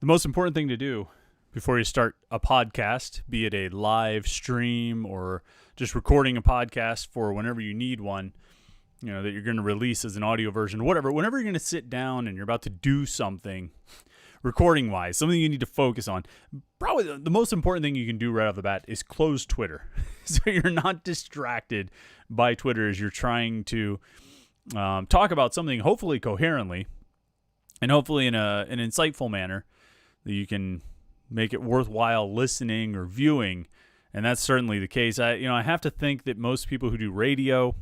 The most important thing to do before you start a podcast, be it a live stream or just recording a podcast for whenever you need one, that you're going to release as an audio version, whatever, whenever you're going to sit down and you're about to do something recording wise, something you need to focus on, probably the most important thing you can do right off the bat is close Twitter. So you're not distracted by Twitter as you're trying to talk about something hopefully coherently and hopefully in an insightful manner that you can make it worthwhile listening or viewing. And that's certainly the case. I have to think that most people who do radio,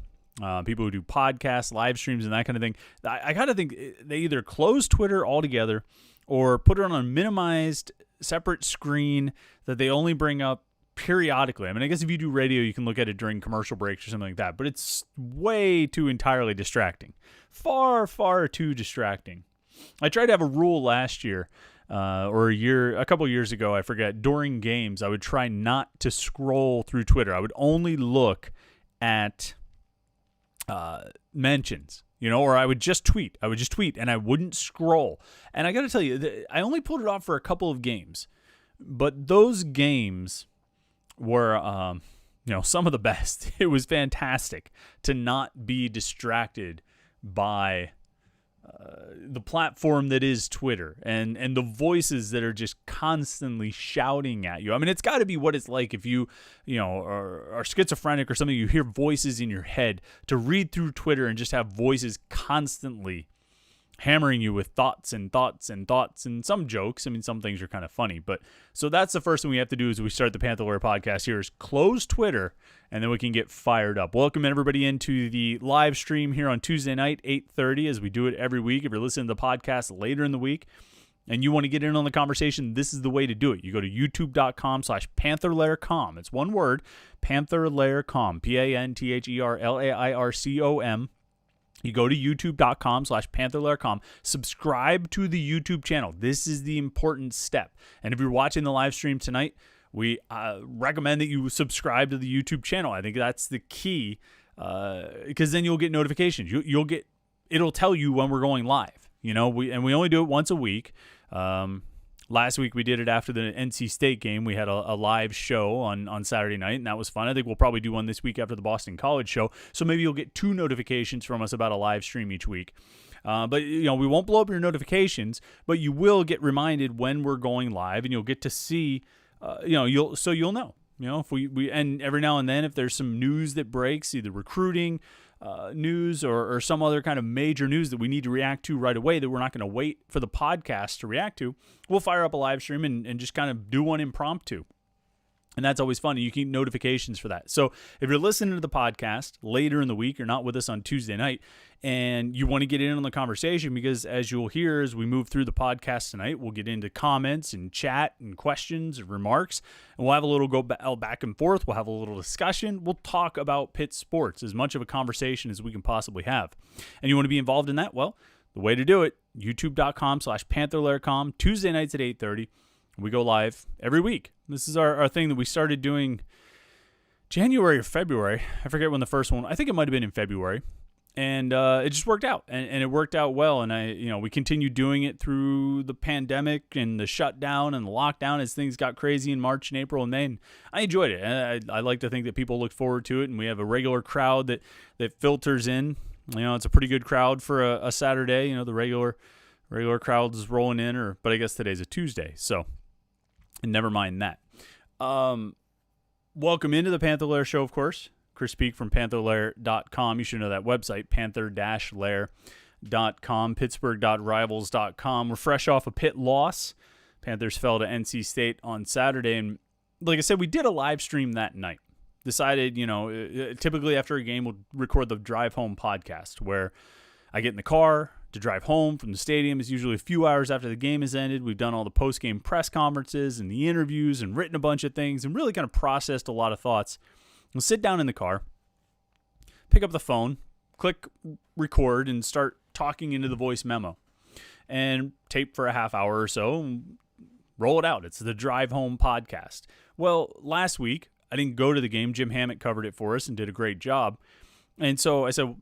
people who do podcasts, live streams, and that kind of thing, I kind of think they either close Twitter altogether or put it on a minimized separate screen that they only bring up periodically. I mean, I guess if you do radio, you can look at it during commercial breaks or something like that, but it's way too entirely distracting. Far, far too distracting. I tried to have a rule last year, or a couple of years ago, I forget, during games, I would try not to scroll through Twitter. I would only look at mentions, or I would just tweet. And I wouldn't scroll. And I got to tell you, I only pulled it off for a couple of games, but those games were, some of the best. It was fantastic to not be distracted by the platform that is Twitter and the voices that are just constantly shouting at you. I mean, it's got to be what it's like if you are schizophrenic or something. You hear voices in your head, to read through Twitter and just have voices constantly hammering you with thoughts and some jokes. I mean, some things are kind of funny, but so that's the first thing we have to do as we start the Panther-Lair podcast here is close Twitter, and then we can get fired up. Welcome everybody into the live stream here on Tuesday night, 8:30, as we do it every week. If you're listening to the podcast later in the week and you want to get in on the conversation, this is the way to do it. You go to youtube.com/Panther-Lair.com. It's one word, Panther-Lair.com, Panther-Lair.com. You go to youtube.com/Panther-Lair.com. Subscribe to the YouTube channel. This is the important step. And if you're watching the live stream tonight, we recommend that you subscribe to the YouTube channel. I think that's the key, because then you'll get notifications. It'll tell you when we're going live. We only do it once a week. Last week we did it after the NC State game. We had a live show on Saturday night, and that was fun. I think we'll probably do one this week after the Boston College show. So maybe you'll get 2 notifications from us about a live stream each week. But we won't blow up your notifications, but you will get reminded when we're going live, and you'll get to see. You'll know. If we and every now and then, if there's some news that breaks, either recruiting news or some other kind of major news that we need to react to right away, that we're not going to wait for the podcast to react to, we'll fire up a live stream and just kind of do one impromptu. And that's always fun. And you can get notifications for that. So if you're listening to the podcast later in the week, you're not with us on Tuesday night, and you want to get in on the conversation, because as you'll hear as we move through the podcast tonight, we'll get into comments and chat and questions and remarks, and we'll have a little go back and forth. We'll have a little discussion. We'll talk about Pitt sports, as much of a conversation as we can possibly have. And you want to be involved in that? Well, the way to do it, youtube.com/Panther-Lair.com, Tuesday nights at 8:30. We go live every week. This is our thing that we started doing January or February. I forget when the first one, I think it might have been in February. And it just worked out, and it worked out well. And we continued doing it through the pandemic and the shutdown and the lockdown as things got crazy in March and April and May. And I enjoyed it. And I like to think that people look forward to it, and we have a regular crowd that filters in. It's a pretty good crowd for a Saturday. The regular crowd is rolling in, but I guess today's a Tuesday, so never mind that. Welcome into the Panther-Lair Show, of course. Chris Peak from Panther-Lair.com. You should know that website, Panther-Lair.com, Pittsburgh.rivals.com. We're fresh off a Pitt loss. Panthers fell to NC State on Saturday. And like I said, we did a live stream that night. Decided, typically after a game, we'll record the drive home podcast where I get in the car to drive home from the stadium. It's usually a few hours after the game has ended. We've done all the post-game press conferences and the interviews and written a bunch of things and really kind of processed a lot of thoughts. We'll sit down in the car, pick up the phone, click record, and start talking into the voice memo. And tape for a half hour or so, and roll it out. It's the Drive Home podcast. Well, last week, I didn't go to the game. Jim Hammett covered it for us and did a great job. And so I said,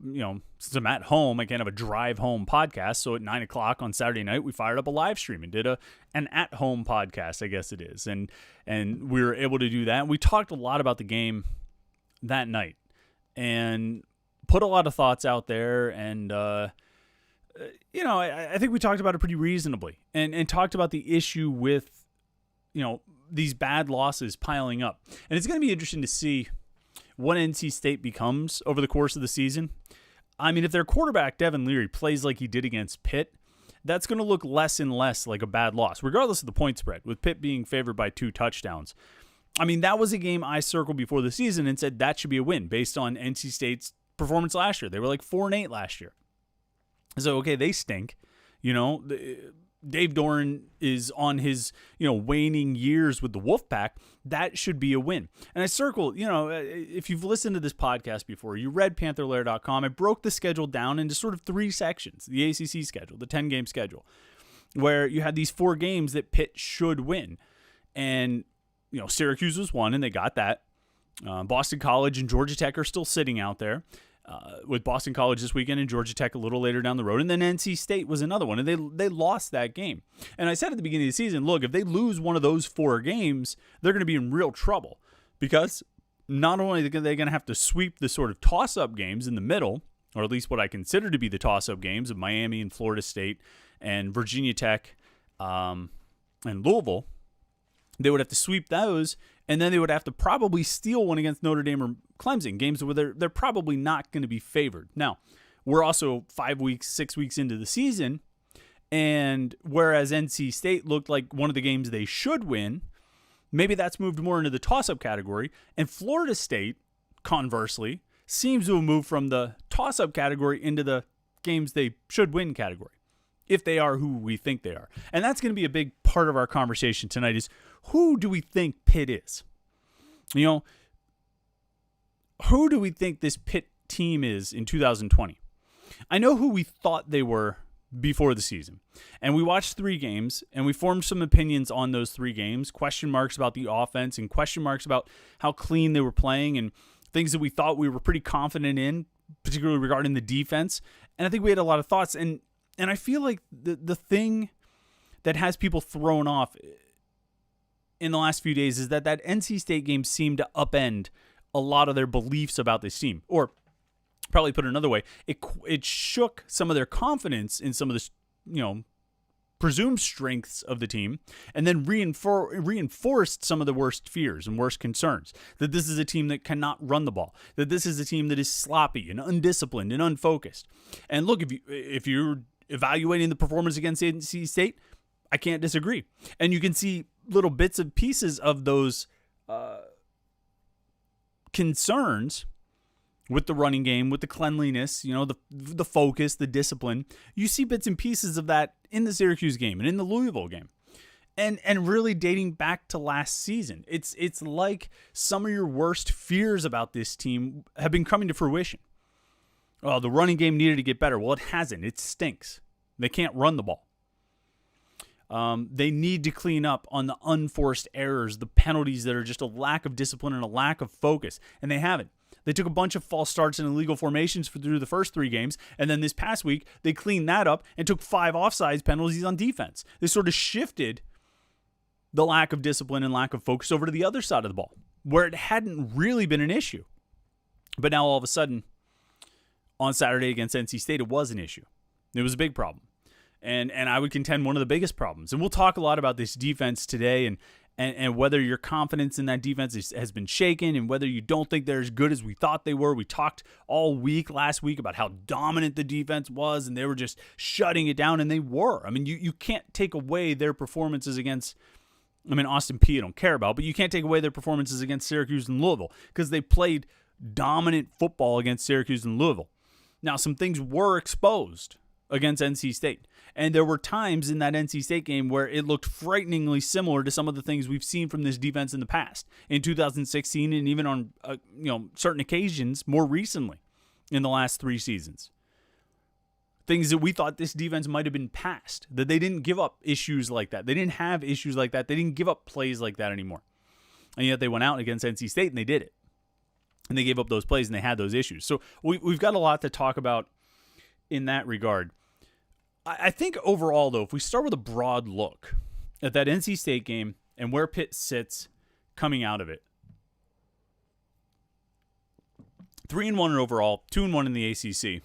since I'm at home, I can't have a drive home podcast. So at 9 o'clock on Saturday night, we fired up a live stream and did an at home podcast, I guess it is. And we were able to do that. And we talked a lot about the game that night and put a lot of thoughts out there. And, I think we talked about it pretty reasonably and talked about the issue with, these bad losses piling up. And it's going to be interesting to see what NC State becomes over the course of the season. I mean, if their quarterback, Devin Leary, plays like he did against Pitt, that's going to look less and less like a bad loss, regardless of the point spread, with Pitt being favored by 2 touchdowns. I mean, that was a game I circled before the season and said that should be a win based on NC State's performance last year. They were like 4-8 last year. So, okay, they stink. Dave Doran is on his, waning years with the Wolfpack. That should be a win. And I circled, if you've listened to this podcast before, you read Panther-Lair.com, I broke the schedule down into sort of 3 sections. The ACC schedule, the 10-game schedule, where you had these 4 games that Pitt should win. And, Syracuse was 1, and they got that. Boston College and Georgia Tech are still sitting out there. With Boston College this weekend and Georgia Tech a little later down the road. And then NC State was another one, and they lost that game. And I said at the beginning of the season, look, if they lose one of those 4 games, they're going to be in real trouble because not only are they going to have to sweep the sort of toss-up games in the middle, or at least what I consider to be the toss-up games of Miami and Florida State and Virginia Tech and Louisville, they would have to sweep those, and then they would have to probably steal one against Notre Dame or Clemson, games where they're probably not going to be favored. Now, we're also 5 weeks, 6 weeks into the season, and whereas NC State looked like one of the games they should win, maybe that's moved more into the toss-up category, and Florida State, conversely, seems to have moved from the toss-up category into the games they should win category, if they are who we think they are. And that's going to be a big part of our conversation tonight is, who do we think Pitt is? Who do we think this Pitt team is in 2020? I know who we thought they were before the season. And we watched 3 games, and we formed some opinions on those 3 games, question marks about the offense and question marks about how clean they were playing and things that we thought we were pretty confident in, particularly regarding the defense. And I think we had a lot of thoughts. And I feel like the thing that has people thrown off in the last few days is that NC State game seemed to upend a lot of their beliefs about this team. Or probably put it another way, it shook some of their confidence in some of the, presumed strengths of the team, and then reinforced some of the worst fears and worst concerns. That this is a team that cannot run the ball. That this is a team that is sloppy and undisciplined and unfocused. And look, if you're evaluating the performance against NC State, I can't disagree. And you can see little bits and pieces of those concerns with the running game, with the cleanliness, the focus, the discipline. You see bits and pieces of that in the Syracuse game and in the Louisville game. And really dating back to last season. It's like some of your worst fears about this team have been coming to fruition. Well, the running game needed to get better. Well, it hasn't. It stinks. They can't run the ball. They need to clean up on the unforced errors, the penalties that are just a lack of discipline and a lack of focus, and they haven't. They took a bunch of false starts and illegal formations through the first 3 games, and then this past week, they cleaned that up and took 5 offsides penalties on defense. They sort of shifted the lack of discipline and lack of focus over to the other side of the ball, where it hadn't really been an issue. But now all of a sudden, on Saturday against NC State, it was an issue. It was a big problem. And I would contend one of the biggest problems. And we'll talk a lot about this defense today and whether your confidence in that defense has been shaken and whether you don't think they're as good as we thought they were. We talked all week last week about how dominant the defense was and they were just shutting it down, and they were. I mean, you can't take away their performances against, Austin Peay I don't care about, but you can't take away their performances against Syracuse and Louisville because they played dominant football against Syracuse and Louisville. Now, some things were exposed against NC State. And there were times in that NC State game where it looked frighteningly similar to some of the things we've seen from this defense in the past, in 2016 and even on certain occasions more recently in the last 3 seasons. Things that we thought this defense might have been past, that they didn't give up issues like that. They didn't have issues like that. They didn't give up plays like that anymore. And yet they went out against NC State and they did it. and they gave up those plays and they had those issues. So we've got a lot to talk about in that regard. I think overall, though, if we start with a broad look at that NC State game and where Pitt sits coming out of it, 3-1 overall, 2-1 in the ACC.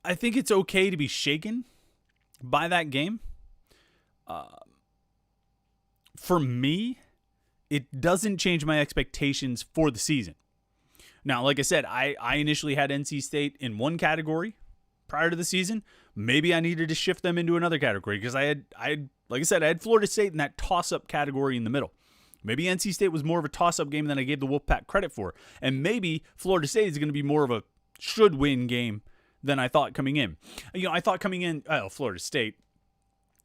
I think it's okay to be shaken by that game. For me, it doesn't change my expectations for the season. Now, like I said, I initially had NC State in one category prior to the season. Maybe I needed to shift them into another category because I had Florida State in that toss-up category in the middle. Maybe NC State was more of a toss-up game than I gave the Wolfpack credit for. And maybe Florida State is going to be more of a should-win game than I thought coming in. I thought coming in, Florida State,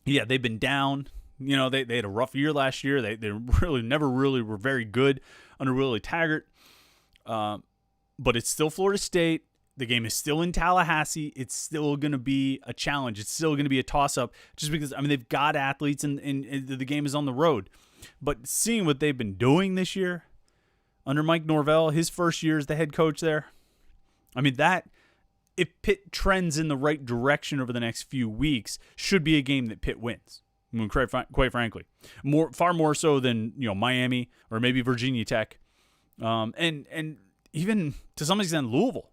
yeah, they've been down. They had a rough year last year. They really never really were very good under Willie Taggart. But it's still Florida State. The game is still in Tallahassee. It's still going to be a challenge. It's still going to be a toss-up just because, they've got athletes and the game is on the road. But seeing what they've been doing this year under Mike Norvell, his first year as the head coach there, that, if Pitt trends in the right direction over the next few weeks, should be a game that Pitt wins. Quite frankly, far more so than Miami or maybe Virginia Tech, and even to some extent Louisville.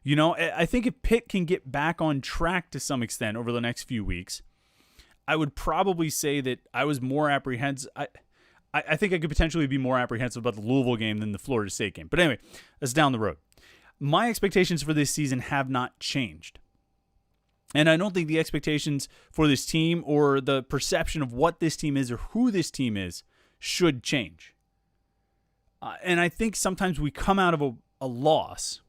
I think if Pitt can get back on track to some extent over the next few weeks, I would probably say that I was more apprehensive. I think I could potentially be more apprehensive about the Louisville game than the Florida State game. But anyway, that's down the road. My expectations for this season have not changed. And I don't think the expectations for this team or the perception of what this team is or who this team is should change. And I think sometimes we come out of a loss,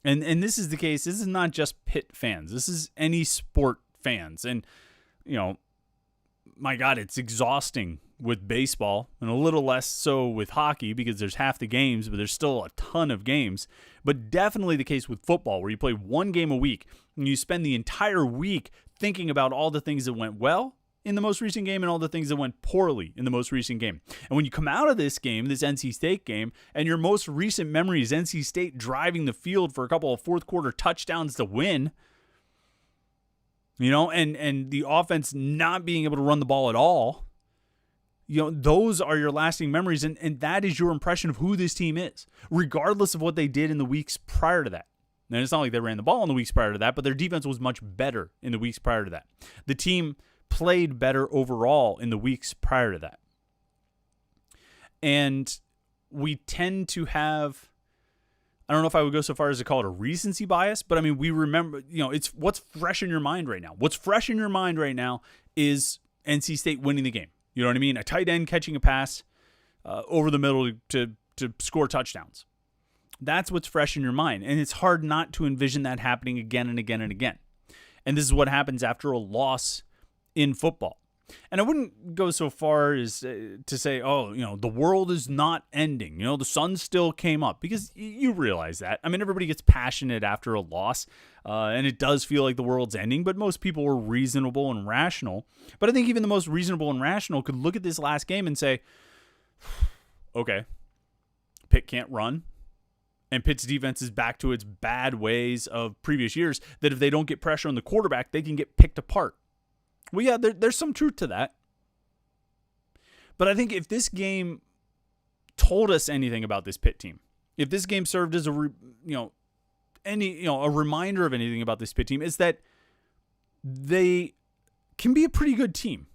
and this is the case. This is not just Pitt fans. This is any sport fans. And, my God, it's exhausting with baseball and a little less so with hockey because there's half the games, but there's still a ton of games. But definitely the case with football where you play one game a week and you spend the entire week thinking about all the things that went well in the most recent game and all the things that went poorly in the most recent game. And when you come out of this game, this NC State game, and your most recent memory is NC State driving the field for a couple of fourth quarter touchdowns to win, and the offense not being able to run the ball at all, those are your lasting memories, and that is your impression of who this team is, regardless of what they did in the weeks prior to that. And it's not like they ran the ball in the weeks prior to that, but their defense was much better in the weeks prior to that. The team played better overall in the weeks prior to that. And we tend to have, I don't know if I would go so far as to call it a recency bias, but we remember, it's what's fresh in your mind right now. What's fresh in your mind right now is NC State winning the game. You know what I mean? A tight end catching a pass over the middle to score touchdowns. That's what's fresh in your mind. And it's hard not to envision that happening again and again and again. And this is what happens after a loss in football. And I wouldn't go so far as to say, the world is not ending. The sun still came up, because you realize that. Everybody gets passionate after a loss, and it does feel like the world's ending, but most people were reasonable and rational. But I think even the most reasonable and rational could look at this last game and say, okay, Pitt can't run, and Pitt's defense is back to its bad ways of previous years, that if they don't get pressure on the quarterback, they can get picked apart. Well, yeah, there's some truth to that. But I think if this game told us anything about this Pitt team, if this game served as a reminder of anything about this Pitt team, is that they can be a pretty good team,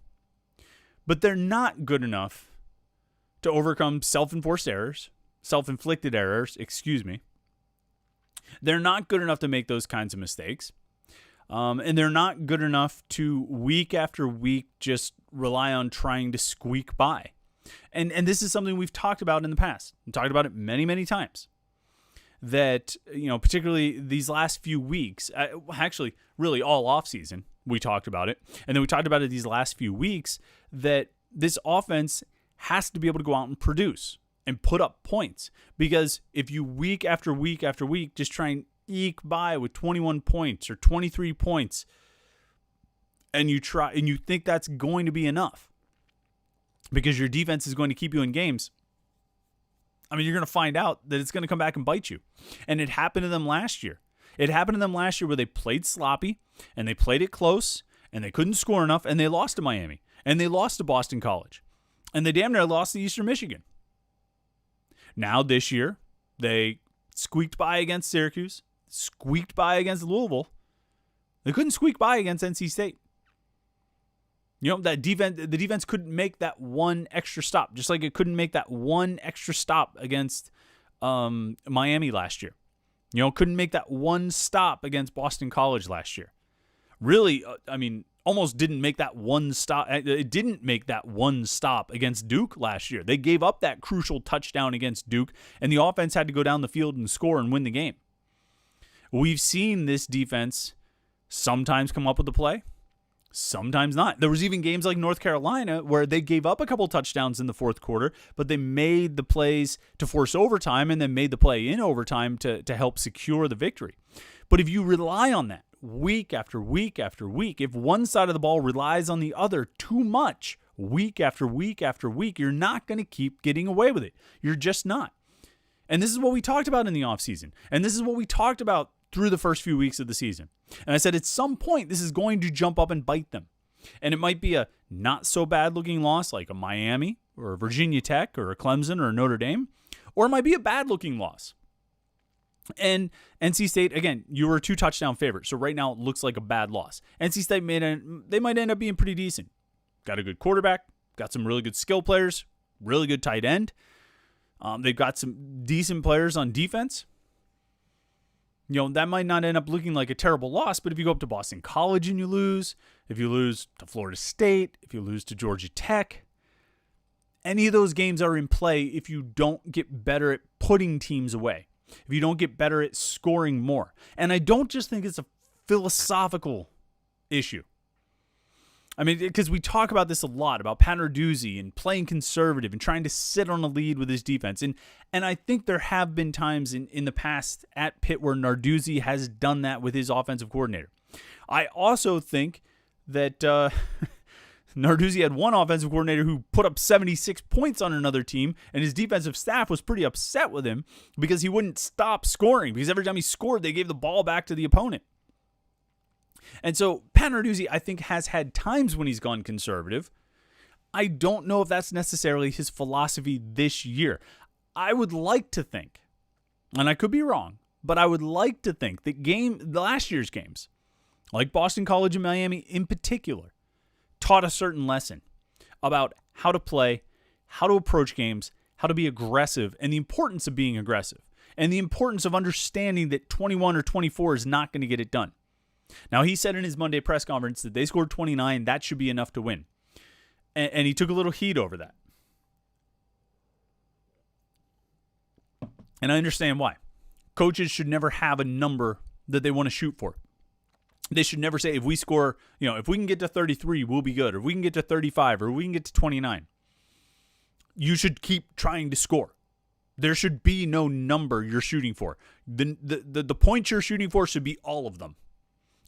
but they're not good enough to overcome self-inflicted errors. They're not good enough to make those kinds of mistakes. And they're not good enough to week after week just rely on trying to squeak by. And this is something we've talked about in the past. We've talked about it many, many times. That, particularly these last few weeks, actually really all offseason, we talked about it. And then we talked about it these last few weeks, that this offense has to be able to go out and produce and put up points. Because if you week after week after week just try and eke by with 21 points or 23 points, and you think that's going to be enough, because your defense is going to keep you in games, I mean, you're going to find out that it's going to come back and bite you. And it happened to them last year. It happened to them last year where they played sloppy and they played it close and they couldn't score enough and they lost to Miami and they lost to Boston College and they damn near lost to Eastern Michigan. Now this year, they squeaked by against Syracuse, squeaked by against Louisville. They couldn't squeak by against NC State. You know, that defense, the defense couldn't make that one extra stop, just like it couldn't make that one extra stop against Miami last year. You know, couldn't make that one stop against Boston College last year. Really, I mean, almost didn't make that one stop. It didn't make that one stop against Duke last year. They gave up that crucial touchdown against Duke, and the offense had to go down the field and score and win the game. We've seen this defense sometimes come up with the play, sometimes not. There was even games like North Carolina where they gave up a couple touchdowns in the fourth quarter, but they made the plays to force overtime and then made the play in overtime to help secure the victory. But if you rely on that week after week after week, if one side of the ball relies on the other too much week after week after week, you're not going to keep getting away with it. You're just not. And this is what we talked about in the offseason. And this is what we talked about through the first few weeks of the season. And I said at some point, this is going to jump up and bite them. And it might be a not so bad looking loss like a Miami or a Virginia Tech or a Clemson or a Notre Dame, or it might be a bad looking loss. And NC State, again, you were a 2-touchdown favorite. So right now it looks like a bad loss. NC State they might end up being pretty decent. Got a good quarterback, got some really good skill players, really good tight end. They've got some decent players on defense. You know, that might not end up looking like a terrible loss, but if you go up to Boston College and you lose, if you lose to Florida State, if you lose to Georgia Tech, any of those games are in play if you don't get better at putting teams away, if you don't get better at scoring more. And I don't just think it's a philosophical issue. I mean, because we talk about this a lot, about Pat Narduzzi and playing conservative and trying to sit on a lead with his defense. And I think there have been times in the past at Pitt where Narduzzi has done that with his offensive coordinator. I also think that Narduzzi had one offensive coordinator who put up 76 points on another team, and his defensive staff was pretty upset with him because he wouldn't stop scoring, because every time he scored, they gave the ball back to the opponent. And so Pat Narduzzi, I think, has had times when he's gone conservative. I don't know if that's necessarily his philosophy this year. I would like to think, and I could be wrong, but I would like to think that the last year's games, like Boston College and Miami in particular, taught a certain lesson about how to play, how to approach games, how to be aggressive, and the importance of being aggressive, and the importance of understanding that 21 or 24 is not going to get it done. Now, he said in his Monday press conference that they scored 29. That should be enough to win. And he took a little heat over that. And I understand why. Coaches should never have a number that they want to shoot for. They should never say, if we score, if we can get to 33, we'll be good. Or if we can get to 35, or we can get to 29. You should keep trying to score. There should be no number you're shooting for. The points you're shooting for should be all of them.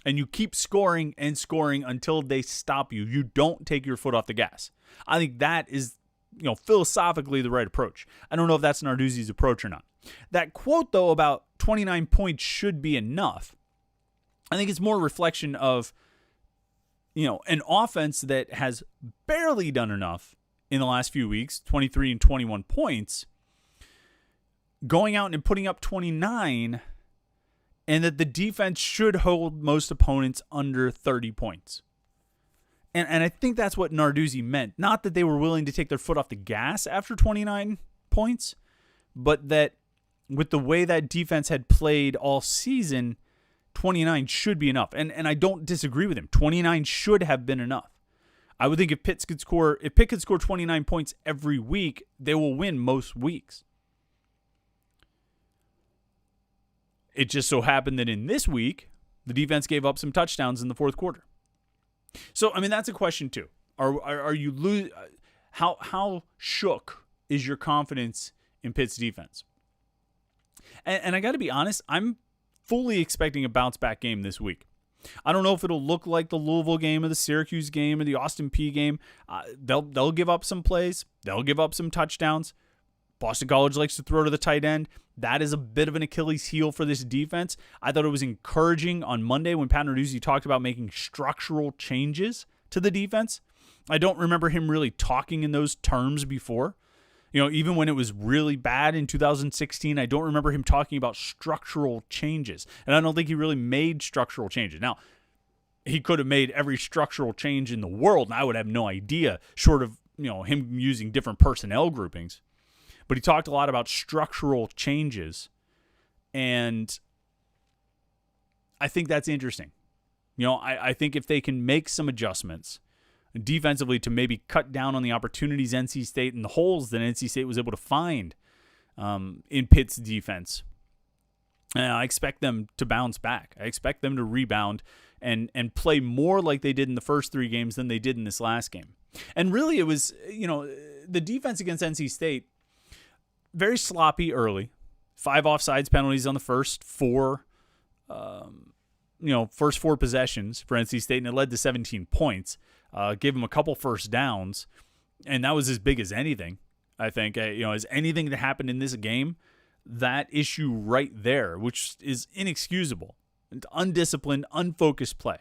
And you keep scoring and scoring until they stop you. You don't take your foot off the gas. I think that is, philosophically the right approach. I don't know if that's Narduzzi's approach or not. That quote, though, about 29 points should be enough, I think it's more a reflection of, an offense that has barely done enough in the last few weeks, 23 and 21 points, going out and putting up 29, and that the defense should hold most opponents under 30 points. And I think that's what Narduzzi meant. Not that they were willing to take their foot off the gas after 29 points, but that with the way that defense had played all season, 29 should be enough. And I don't disagree with him. 29 should have been enough. I would think if Pitt could score 29 points every week, they will win most weeks. It just so happened that in this week, the defense gave up some touchdowns in the fourth quarter. So, I mean, that's a question too. Are you how shook is your confidence in Pitt's defense? And I got to be honest, I'm fully expecting a bounce back game this week. I don't know if it'll look like the Louisville game or the Syracuse game or the Austin Peay game. They'll give up some plays. They'll give up some touchdowns. Boston College likes to throw to the tight end. That is a bit of an Achilles heel for this defense. I thought it was encouraging on Monday when Pat Narduzzi talked about making structural changes to the defense. I don't remember him really talking in those terms before. Even when it was really bad in 2016, I don't remember him talking about structural changes. And I don't think he really made structural changes. Now, he could have made every structural change in the world, and I would have no idea, short of him using different personnel groupings. But he talked a lot about structural changes, and I think that's interesting. I think if they can make some adjustments defensively to maybe cut down on the opportunities NC State and the holes that NC State was able to find in Pitt's defense, I expect them to bounce back. I expect them to rebound and play more like they did in the first 3 games than they did in this last game. And really it was, the defense against NC State, very sloppy early. 5 offsides penalties on the first 4 possessions for NC State, and it led to 17 points. Gave them a couple first downs, and that was as big as anything, I think. As anything that happened in this game, that issue right there, which is inexcusable. It's undisciplined, unfocused play.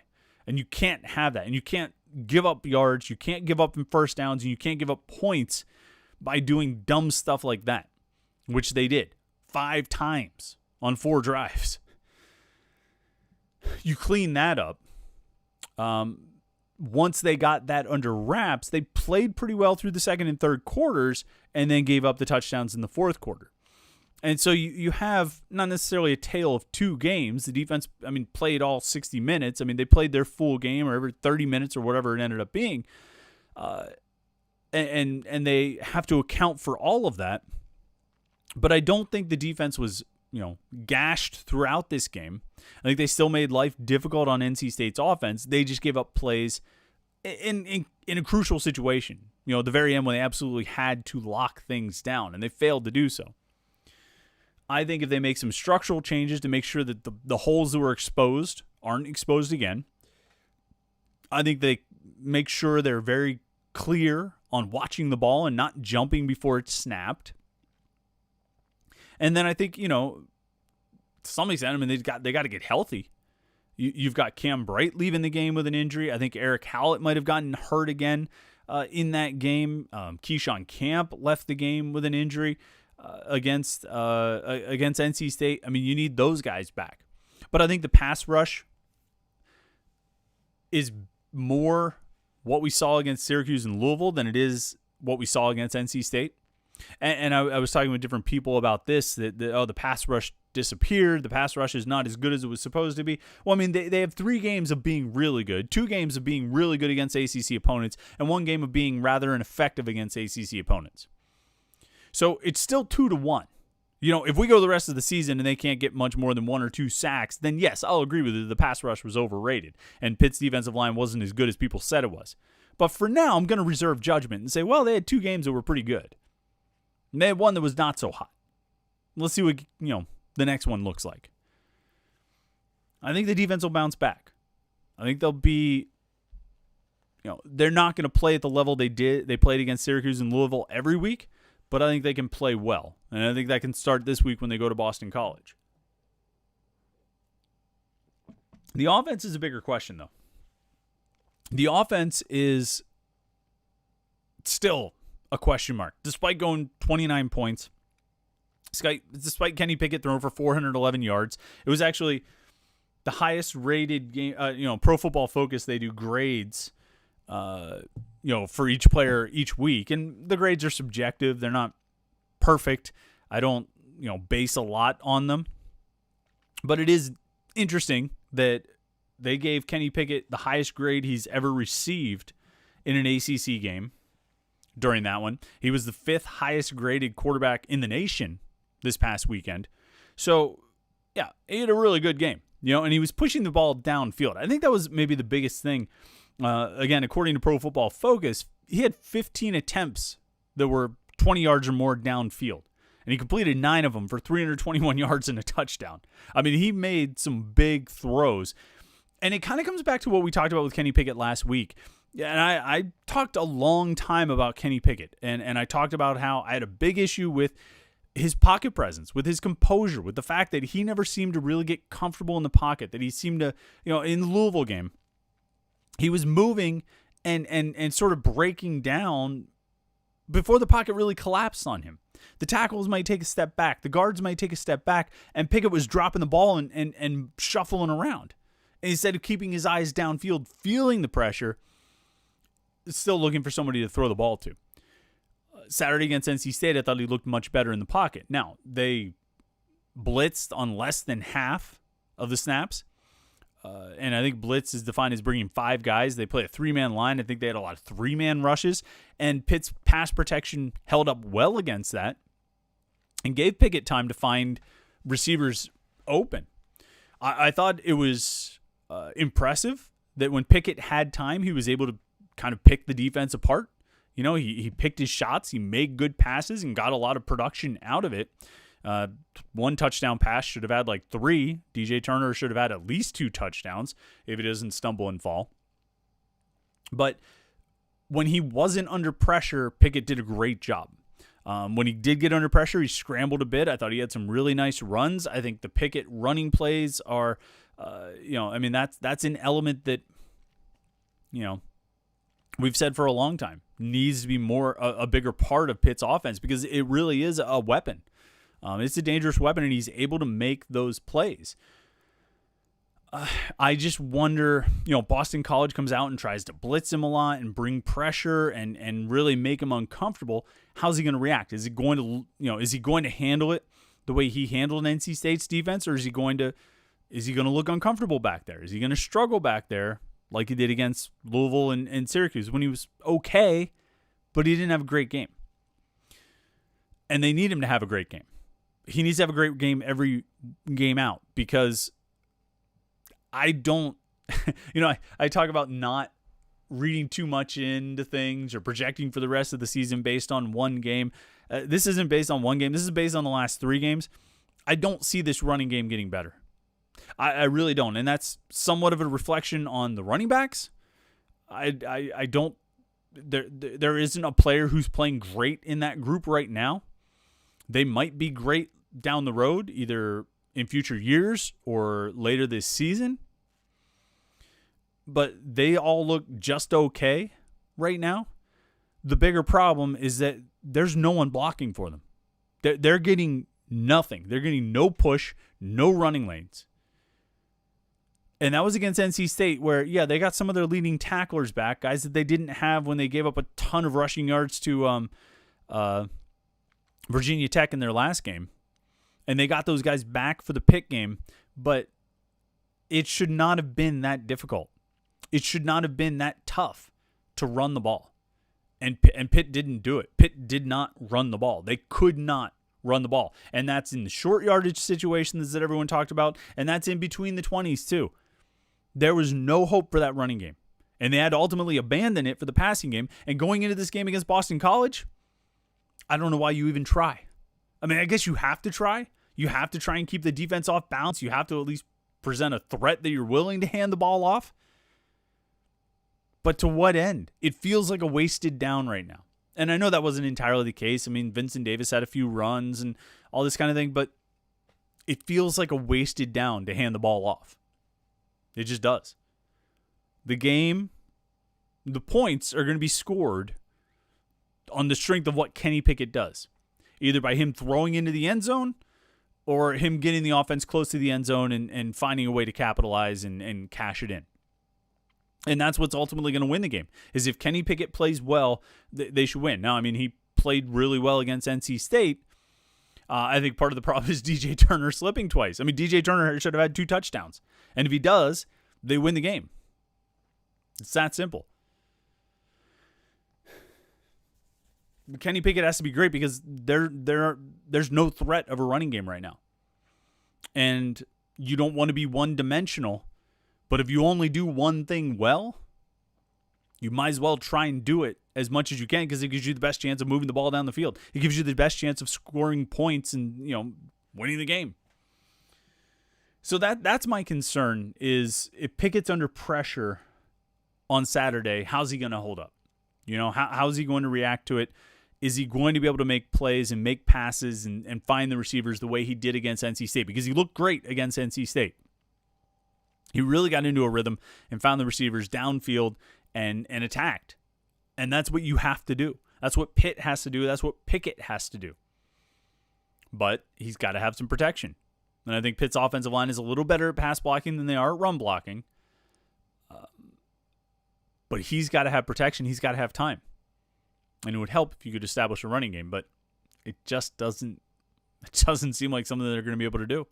And you can't have that. And you can't give up yards, you can't give up in first downs, and you can't give up points by doing dumb stuff like that, which they did 5 times on 4 drives. You clean that up. Once they got that under wraps, they played pretty well through the second and third quarters and then gave up the touchdowns in the fourth quarter. And so you have not necessarily a tale of 2 games. The defense, played all 60 minutes. They played their full game or every 30 minutes or whatever it ended up being. And they have to account for all of that. But I don't think the defense was, gashed throughout this game. I think they still made life difficult on NC State's offense. They just gave up plays in a crucial situation. At the very end when they absolutely had to lock things down, and they failed to do so. I think if they make some structural changes to make sure that the holes that were exposed aren't exposed again, I think they make sure they're very clear on watching the ball and not jumping before it's snapped. And then I think, to some extent, they got to get healthy. You've got Cam Bright leaving the game with an injury. I think Eric Hallett might have gotten hurt again in that game. Keyshawn Camp left the game with an injury against NC State. You need those guys back. But I think the pass rush is more what we saw against Syracuse and Louisville than it is what we saw against NC State. And I was talking with different people about this, that the pass rush disappeared. The pass rush is not as good as it was supposed to be. Well, they have 3 games of being really good, 2 games of being really good against ACC opponents, and 1 game of being rather ineffective against ACC opponents. So it's still 2-1. If we go the rest of the season and they can't get much more than 1 or 2 sacks, then yes, I'll agree with you. The pass rush was overrated, and Pitt's defensive line wasn't as good as people said it was. But for now, I'm going to reserve judgment and say, well, they had 2 games that were pretty good. And they had 1 that was not so hot. Let's see what the next one looks like. I think the defense will bounce back. I think they'll be, they're not going to play at the level they played against Syracuse and Louisville every week, but I think they can play well. And I think that can start this week when they go to Boston College. The offense is a bigger question, though. The offense is still a question mark, despite going 29 points. Despite Kenny Pickett throwing for 411 yards, it was actually the highest rated game. Pro Football Focus, they do grades, for each player each week, and the grades are subjective. They're not perfect. I don't, base a lot on them, but it is interesting that they gave Kenny Pickett the highest grade he's ever received in an ACC game. During that one, he was the 5th highest graded quarterback in the nation this past weekend. So, yeah, he had a really good game, and he was pushing the ball downfield. I think that was maybe the biggest thing. Again, according to Pro Football Focus, he had 15 attempts that were 20 yards or more downfield, and he completed 9 of them for 321 yards and a touchdown. He made some big throws. And it kind of comes back to what we talked about with Kenny Pickett last week. And I talked a long time about Kenny Pickett. And I talked about how I had a big issue with his pocket presence, with his composure, with the fact that he never seemed to really get comfortable in the pocket, that he seemed to, in the Louisville game, he was moving and sort of breaking down before the pocket really collapsed on him. The tackles might take a step back. The guards might take a step back. And Pickett was dropping the ball and shuffling around. And instead of keeping his eyes downfield, feeling the pressure, still looking for somebody to throw the ball to. Saturday against NC State, I thought he looked much better in the pocket. Now, they blitzed on less than half of the snaps. And I think blitz is defined as bringing 5 guys. They play a 3-man line. I think they had a lot of 3-man rushes. And Pitt's pass protection held up well against that and gave Pickett time to find receivers open. I thought it was impressive that when Pickett had time, he was able to kind of pick the defense apart. He picked his shots. He made good passes and got a lot of production out of it. 1 touchdown pass, should have had like 3. DJ Turner should have had at least 2 touchdowns if he doesn't stumble and fall. But when he wasn't under pressure, Pickett did a great job. When he did get under pressure, he scrambled a bit. I thought he had some really nice runs. I think the Pickett running plays are, that's an element that, we've said for a long time needs to be a bigger part of Pitt's offense because it really is a weapon. It's a dangerous weapon, and he's able to make those plays. I just wonder, Boston College comes out and tries to blitz him a lot and bring pressure and really make him uncomfortable. How's he going to react? Is he going to handle it the way he handled NC State's defense, or is he going to look uncomfortable back there? Is he going to struggle back there like he did against Louisville and Syracuse when he was okay, but he didn't have a great game? And they need him to have a great game. He needs to have a great game every game out because I don't, I talk about not reading too much into things or projecting for the rest of the season based on one game. This isn't based on one game. This is based on the last 3 games. I don't see this running game getting better. I really don't. And that's somewhat of a reflection on the running backs. I don't, there isn't a player who's playing great in that group right now. They might be great down the road, either in future years or later this season. But they all look just okay right now. The bigger problem is that there's no one blocking for them. They're getting nothing. They're getting no push, no running lanes. And that was against NC State where, they got some of their leading tacklers back, guys that they didn't have when they gave up a ton of rushing yards to Virginia Tech in their last game. And they got those guys back for the Pitt game, but it should not have been that difficult. It should not have been that tough to run the ball. And Pitt didn't do it. Pitt did not run the ball. They could not run the ball. And that's in the short yardage situations that everyone talked about, and that's in between the 20s too. There was no hope for that running game. And they had to ultimately abandon it for the passing game. And going into this game against Boston College, I don't know why you even try. I mean, I guess you have to try. You have to try and keep the defense off balance. You have to at least present a threat that you're willing to hand the ball off. But to what end? It feels like a wasted down right now. And I know that wasn't entirely the case. I mean, Vincent Davis had a few runs and all this kind of thing, but it feels like a wasted down to hand the ball off. It just does. The points are going to be scored on the strength of what Kenny Pickett does. Either by him throwing into the end zone or him getting the offense close to the end zone and finding a way to capitalize and cash it in. And that's what's ultimately going to win the game, is if Kenny Pickett plays well, they should win. Now, I mean, he played really well against NC State. I think part of the problem is DJ Turner slipping twice. I mean, DJ Turner should have had 2 touchdowns. And if he does, they win the game. It's that simple. Kenny Pickett has to be great because there's no threat of a running game right now. And you don't want to be one-dimensional. But if you only do one thing well, you might as well try and do it as much as you can because it gives you the best chance of moving the ball down the field. It gives you the best chance of scoring points and, winning the game. So that's my concern is if Pickett's under pressure on Saturday, how's he going to hold up? How's he going to react to it? Is he going to be able to make plays and make passes and find the receivers the way he did against NC State? Because he looked great against NC State. He really got into a rhythm and found the receivers downfield and attacked. And that's what you have to do. That's what Pitt has to do. That's what Pickett has to do. But he's got to have some protection. And I think Pitt's offensive line is a little better at pass blocking than they are at run blocking. But he's got to have protection. He's got to have time. And it would help if you could establish a running game. But it just doesn't seem like something they're going to be able to do.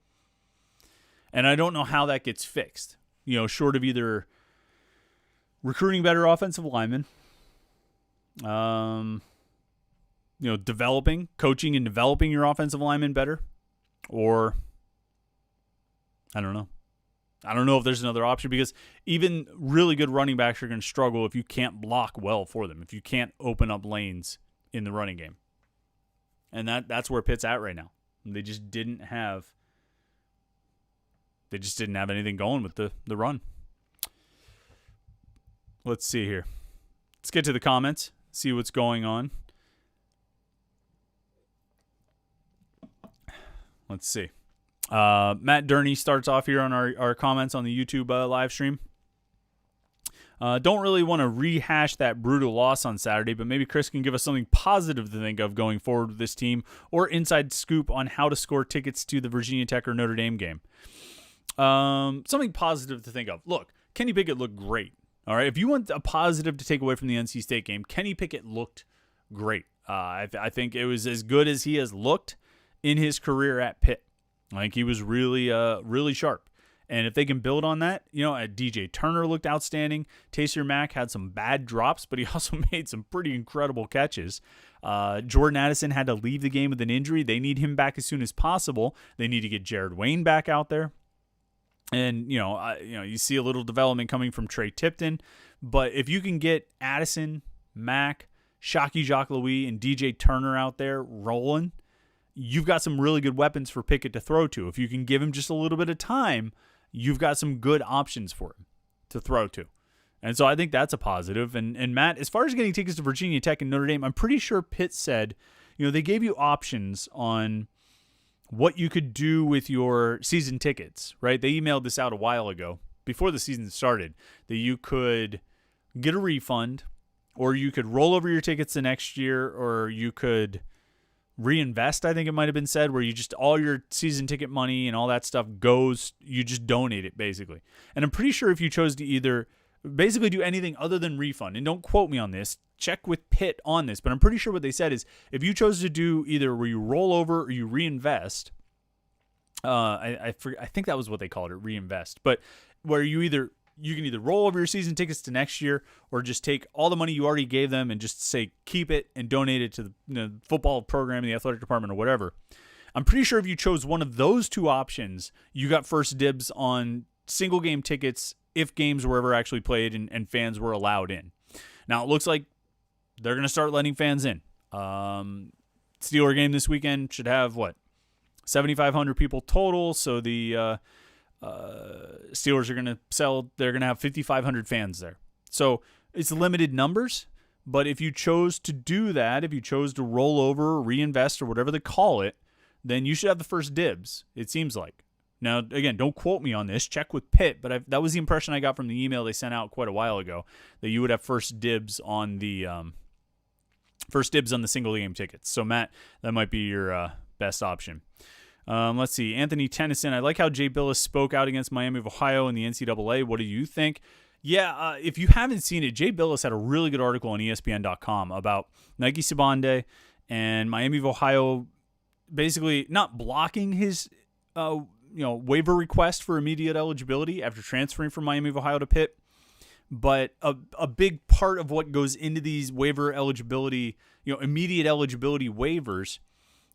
And I don't know how that gets fixed. Short of either recruiting better offensive linemen, coaching and developing your offensive linemen better, or I don't know. I don't know if there's another option because even really good running backs are going to struggle if you can't block well for them, if you can't open up lanes in the running game. And that's where Pitt's at right now. They just didn't have anything going with the run. Let's see here. Let's get to the comments, see what's going on. Let's see. Matt Durney starts off here on our comments on the YouTube live stream. Don't really want to rehash that brutal loss on Saturday, but maybe Chris can give us something positive to think of going forward with this team or inside scoop on how to score tickets to the Virginia Tech or Notre Dame game. Something positive to think of. Look, Kenny Pickett looked great. All right. If you want a positive to take away from the NC State game, Kenny Pickett looked great. I think it was as good as he has looked in his career at Pitt. I think he was really, really sharp. And if they can build on that, DJ Turner looked outstanding. Taysir Mack had some bad drops, but he also made some pretty incredible catches. Jordan Addison had to leave the game with an injury. They need him back as soon as possible. They need to get Jared Wayne back out there. And, you see a little development coming from Trey Tipton. But if you can get Addison, Mack, Shockey Jacques-Louis, and DJ Turner out there rolling, you've got some really good weapons for Pickett to throw to. If you can give him just a little bit of time, you've got some good options for him to throw to. And so I think that's a positive. And Matt, as far as getting tickets to Virginia Tech and Notre Dame, I'm pretty sure Pitt said, they gave you options on what you could do with your season tickets, right? They emailed this out a while ago, before the season started, that you could get a refund, or you could roll over your tickets the next year, or you could reinvest, I think it might have been said, where you just, all your season ticket money and all that stuff goes, you just donate it, basically. And I'm pretty sure if you chose to either basically do anything other than refund, and don't quote me on this, check with Pitt on this, but I'm pretty sure what they said is if you chose to do either where you roll over or you reinvest, I think that was what they called it, reinvest, but where you can either roll over your season tickets to next year or just take all the money you already gave them and just say keep it and donate it to the football program, the athletic department, or whatever. I'm pretty sure if you chose one of those two options, you got first dibs on single game tickets if games were ever actually played and fans were allowed in. Now, it looks like they're going to start letting fans in. Steeler game this weekend should have, 7,500 people total, so the Steelers are going to they're going to have 5,500 fans there. So it's limited numbers, but if you chose to do that, if you chose to roll over, reinvest, or whatever they call it, then you should have the first dibs, it seems like. Now, again, don't quote me on this. Check with Pitt, but that was the impression I got from the email they sent out quite a while ago, that you would have first dibs on the single game tickets. So, Matt, that might be your best option. Let's see. Anthony Tennyson, I like how Jay Billis spoke out against Miami of Ohio in the NCAA. What do you think? Yeah, if you haven't seen it, Jay Billis had a really good article on ESPN.com about Nike Sibande and Miami of Ohio basically not blocking his waiver request for immediate eligibility after transferring from Miami of Ohio to Pitt. But a big part of what goes into these waiver eligibility, immediate eligibility waivers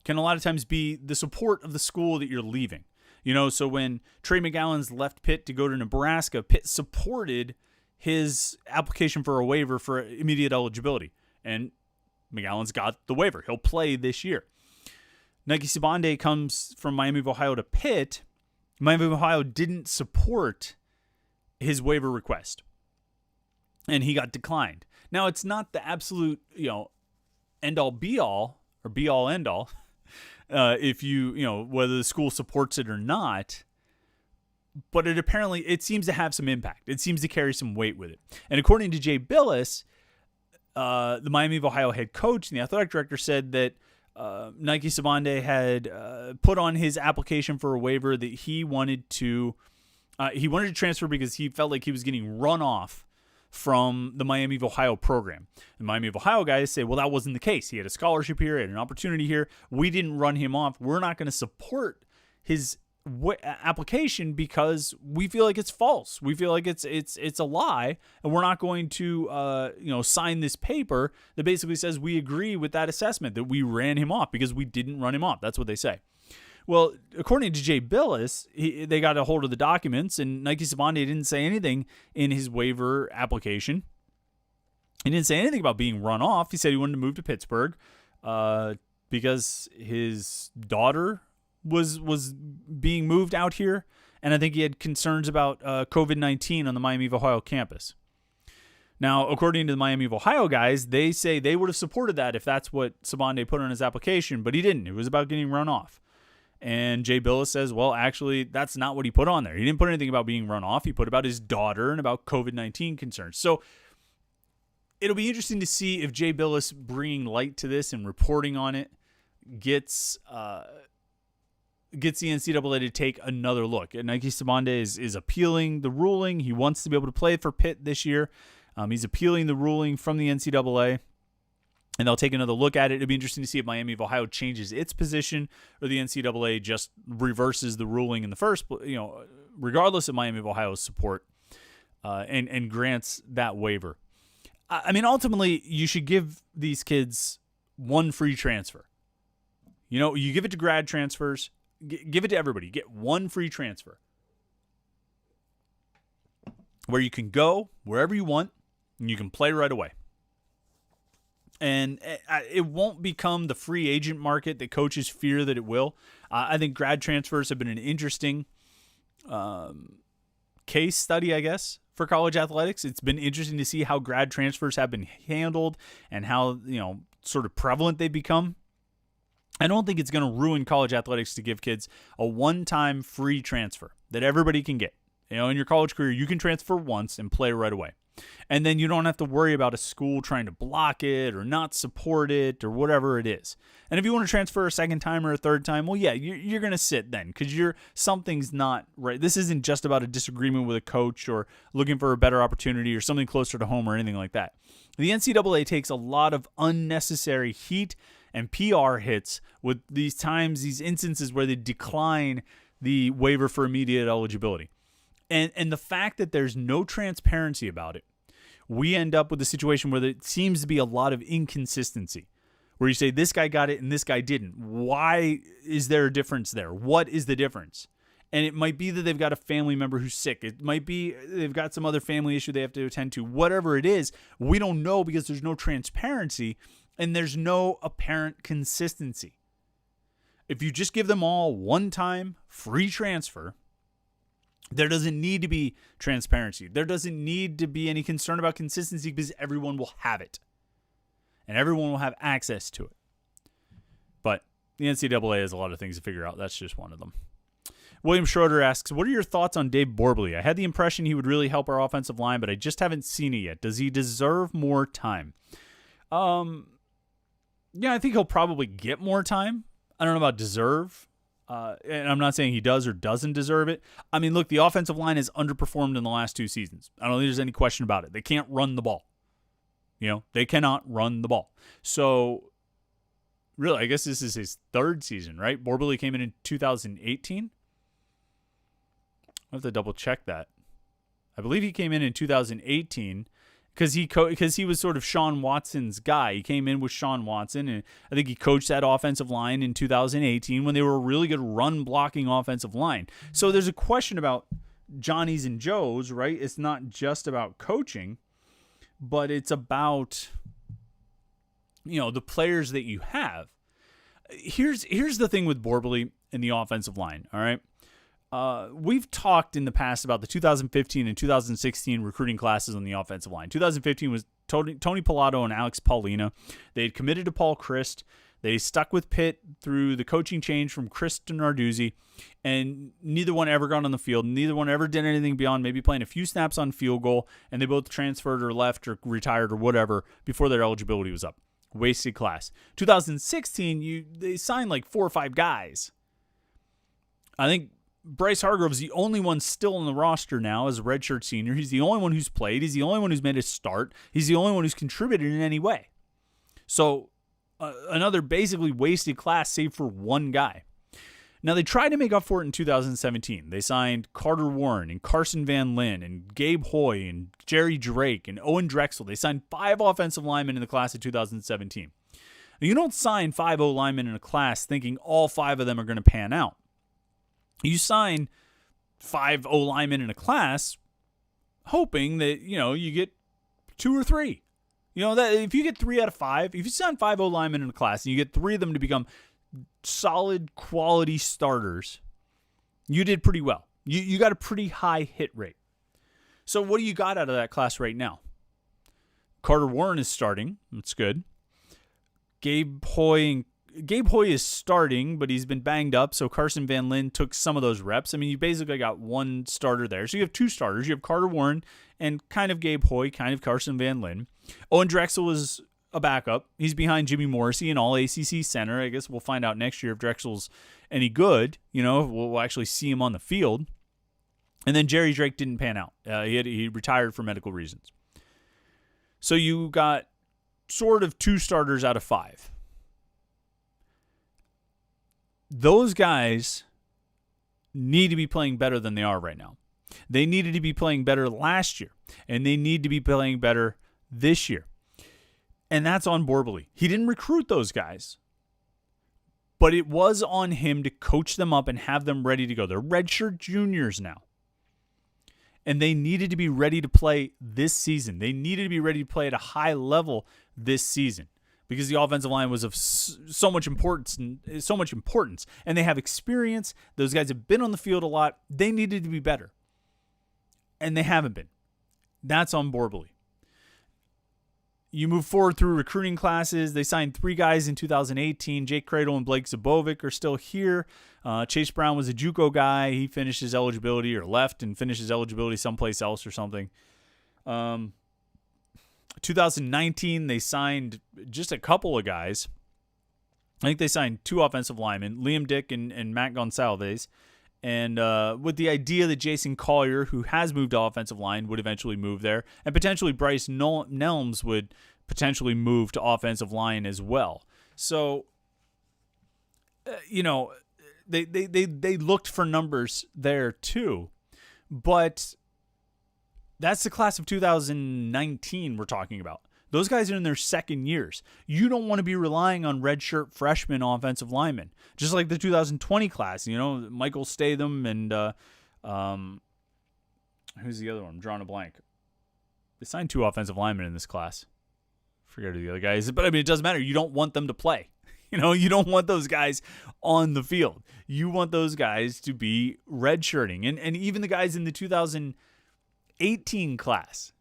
can a lot of times be the support of the school that you're leaving. So when Trey McGowan's left Pitt to go to Nebraska, Pitt supported his application for a waiver for immediate eligibility. And McGowan's got the waiver. He'll play this year. Nike Sibande comes from Miami of Ohio to Pitt, Miami of Ohio didn't support his waiver request, and he got declined. Now, it's not the absolute, end-all be-all or be-all end-all if whether the school supports it or not, but it seems to have some impact. It seems to carry some weight with it. And according to Jay Billis, the Miami of Ohio head coach and the athletic director said that Nike Sibande had put on his application for a waiver that he wanted to transfer because he felt like he was getting run off from the Miami of Ohio program. The Miami of Ohio guys say, well, that wasn't the case. He had a scholarship here, he had an opportunity here. We didn't run him off. We're not going to support his application because we feel like it's false. We feel like it's a lie, and we're not going to sign this paper that basically says we agree with that assessment that we ran him off because we didn't run him off. That's what they say. Well, according to Jay Billis, they got a hold of the documents, and Nike Sibande didn't say anything in his waiver application. He didn't say anything about being run off. He said he wanted to move to Pittsburgh because his daughter was being moved out here, and I think he had concerns about COVID-19 on the Miami of Ohio campus. Now, according to the Miami of Ohio guys, they say they would have supported that if that's what Sibande put on his application, but he didn't. It was about getting run off. And Jay Billis says, well, actually, that's not what he put on there. He didn't put anything about being run off. He put about his daughter and about COVID-19 concerns. So it'll be interesting to see if Jay Billis bringing light to this and reporting on it gets the NCAA to take another look. And Nike Sibande is appealing the ruling. He wants to be able to play for Pitt this year. He's appealing the ruling from the NCAA. And they'll take another look at it. It'll be interesting to see if Miami of Ohio changes its position or the NCAA just reverses the ruling in the first, regardless of Miami of Ohio's support, and grants that waiver. I mean, ultimately, you should give these kids one free transfer. You give it to grad transfers, give it to everybody. Get one free transfer where you can go wherever you want and you can play right away. And it won't become the free agent market that coaches fear that it will. I think grad transfers have been an interesting case study, I guess, for college athletics. It's been interesting to see how grad transfers have been handled and how, sort of prevalent they've become. I don't think it's going to ruin college athletics to give kids a one-time free transfer that everybody can get. In your college career, you can transfer once and play right away. And then you don't have to worry about a school trying to block it or not support it or whatever it is. And if you want to transfer a second time or a third time, well, yeah, you're going to sit then because something's not right. This isn't just about a disagreement with a coach or looking for a better opportunity or something closer to home or anything like that. The NCAA takes a lot of unnecessary heat and PR hits with these instances where they decline the waiver for immediate eligibility. And the fact that there's no transparency about it, we end up with a situation where there seems to be a lot of inconsistency, where you say this guy got it and this guy didn't. Why is there a difference there? What is the difference? And it might be that they've got a family member who's sick. It might be they've got some other family issue they have to attend to. Whatever it is, we don't know because there's no transparency and there's no apparent consistency. If you just give them all one-time free transfer, there doesn't need to be transparency. There doesn't need to be any concern about consistency because everyone will have it. And everyone will have access to it. But the NCAA has a lot of things to figure out. That's just one of them. William Schroeder asks, what are your thoughts on Dave Borbley? I had the impression he would really help our offensive line, but I just haven't seen it yet. Does he deserve more time? Yeah, I think he'll probably get more time. I don't know about deserve. And I'm not saying he does or doesn't deserve it. I mean, look, the offensive line has underperformed in the last 2 seasons. I don't think there's any question about it. They can't run the ball. They cannot run the ball. So, really, I guess this is his 3rd season, right? Borbley came in 2018. I have to double check that. I believe he came in 2018 because he was sort of Sean Watson's guy. He came in with Sean Watson, and I think he coached that offensive line in 2018 when they were a really good run-blocking offensive line. So there's a question about Johnnies and Joes, right? It's not just about coaching, but it's about, the players that you have. Here's the thing with Borbley and the offensive line, all right? we've talked in the past about the 2015 and 2016 recruiting classes on the offensive line. 2015 was Tony Pilato and Alex Paulina. They had committed to Paul Christ. They stuck with Pitt through the coaching change from Christ to Narduzzi, and neither one ever got on the field. Neither one ever did anything beyond maybe playing a few snaps on field goal, and they both transferred or left or retired or whatever before their eligibility was up. Wasted class. 2016, they signed like 4 or 5 guys. I think Bryce Hargrove's the only one still on the roster now as a redshirt senior. He's the only one who's played. He's the only one who's made a start. He's the only one who's contributed in any way. So another basically wasted class save for one guy. Now, they tried to make up for it in 2017. They signed Carter Warren and Carson Van Lin and Gabe Hoy and Jerry Drake and Owen Drexel. They signed 5 offensive linemen in the class of 2017. Now, you don't sign 5 O-linemen in a class thinking all 5 of them are going to pan out. You sign 5 O-linemen in a class hoping that, you get 2 or 3. That if you get 3 out of 5, if you sign 5 O-linemen in a class and you get 3 of them to become solid quality starters, you did pretty well. You got a pretty high hit rate. So what do you got out of that class right now? Carter Warren is starting. That's good. Gabe Hoy is starting, but he's been banged up, so Carson Van Lin took some of those reps. I mean, you basically got 1 starter there. So you have 2 starters. You have Carter Warren and kind of Gabe Hoy, kind of Carson Van Lin. Owen Drexel is a backup. He's behind Jimmy Morrissey, an all-ACC center. I guess we'll find out next year if Drexel's any good. We'll actually see him on the field. And then Jerry Drake didn't pan out. He retired for medical reasons. So you got sort of 2 starters out of 5. Those guys need to be playing better than they are right now. They needed to be playing better last year, and they need to be playing better this year. And that's on Borbely. He didn't recruit those guys, but it was on him to coach them up and have them ready to go. They're redshirt juniors now, and they needed to be ready to play this season. They needed to be ready to play at a high level this season, because the offensive line was of so much importance, and they have experience. Those guys have been on the field a lot. They needed to be better, and they haven't been. That's on Borbely. You move forward through recruiting classes. They signed 3 guys in 2018. Jake Cradle and Blake Zabovic are still here. Chase Brown was a JUCO guy. He finished his eligibility or left and finished his eligibility someplace else or something. 2019, they signed just a couple of guys. I think they signed 2 offensive linemen, Liam Dick and Matt Gonsalves. And with the idea that Jason Collier, who has moved to offensive line, would eventually move there. And potentially Bryce Nelms would potentially move to offensive line as well. So, they looked for numbers there too. But that's the class of 2019 we're talking about. Those guys are in their second years. You don't want to be relying on redshirt freshman offensive linemen. Just like the 2020 class, Michael Statham and who's the other one? I'm drawing a blank. They signed 2 offensive linemen in this class. Forget who the other guy is. But, it doesn't matter. You don't want them to play. You don't want those guys on the field. You want those guys to be redshirting. And even the guys in the 2018 class.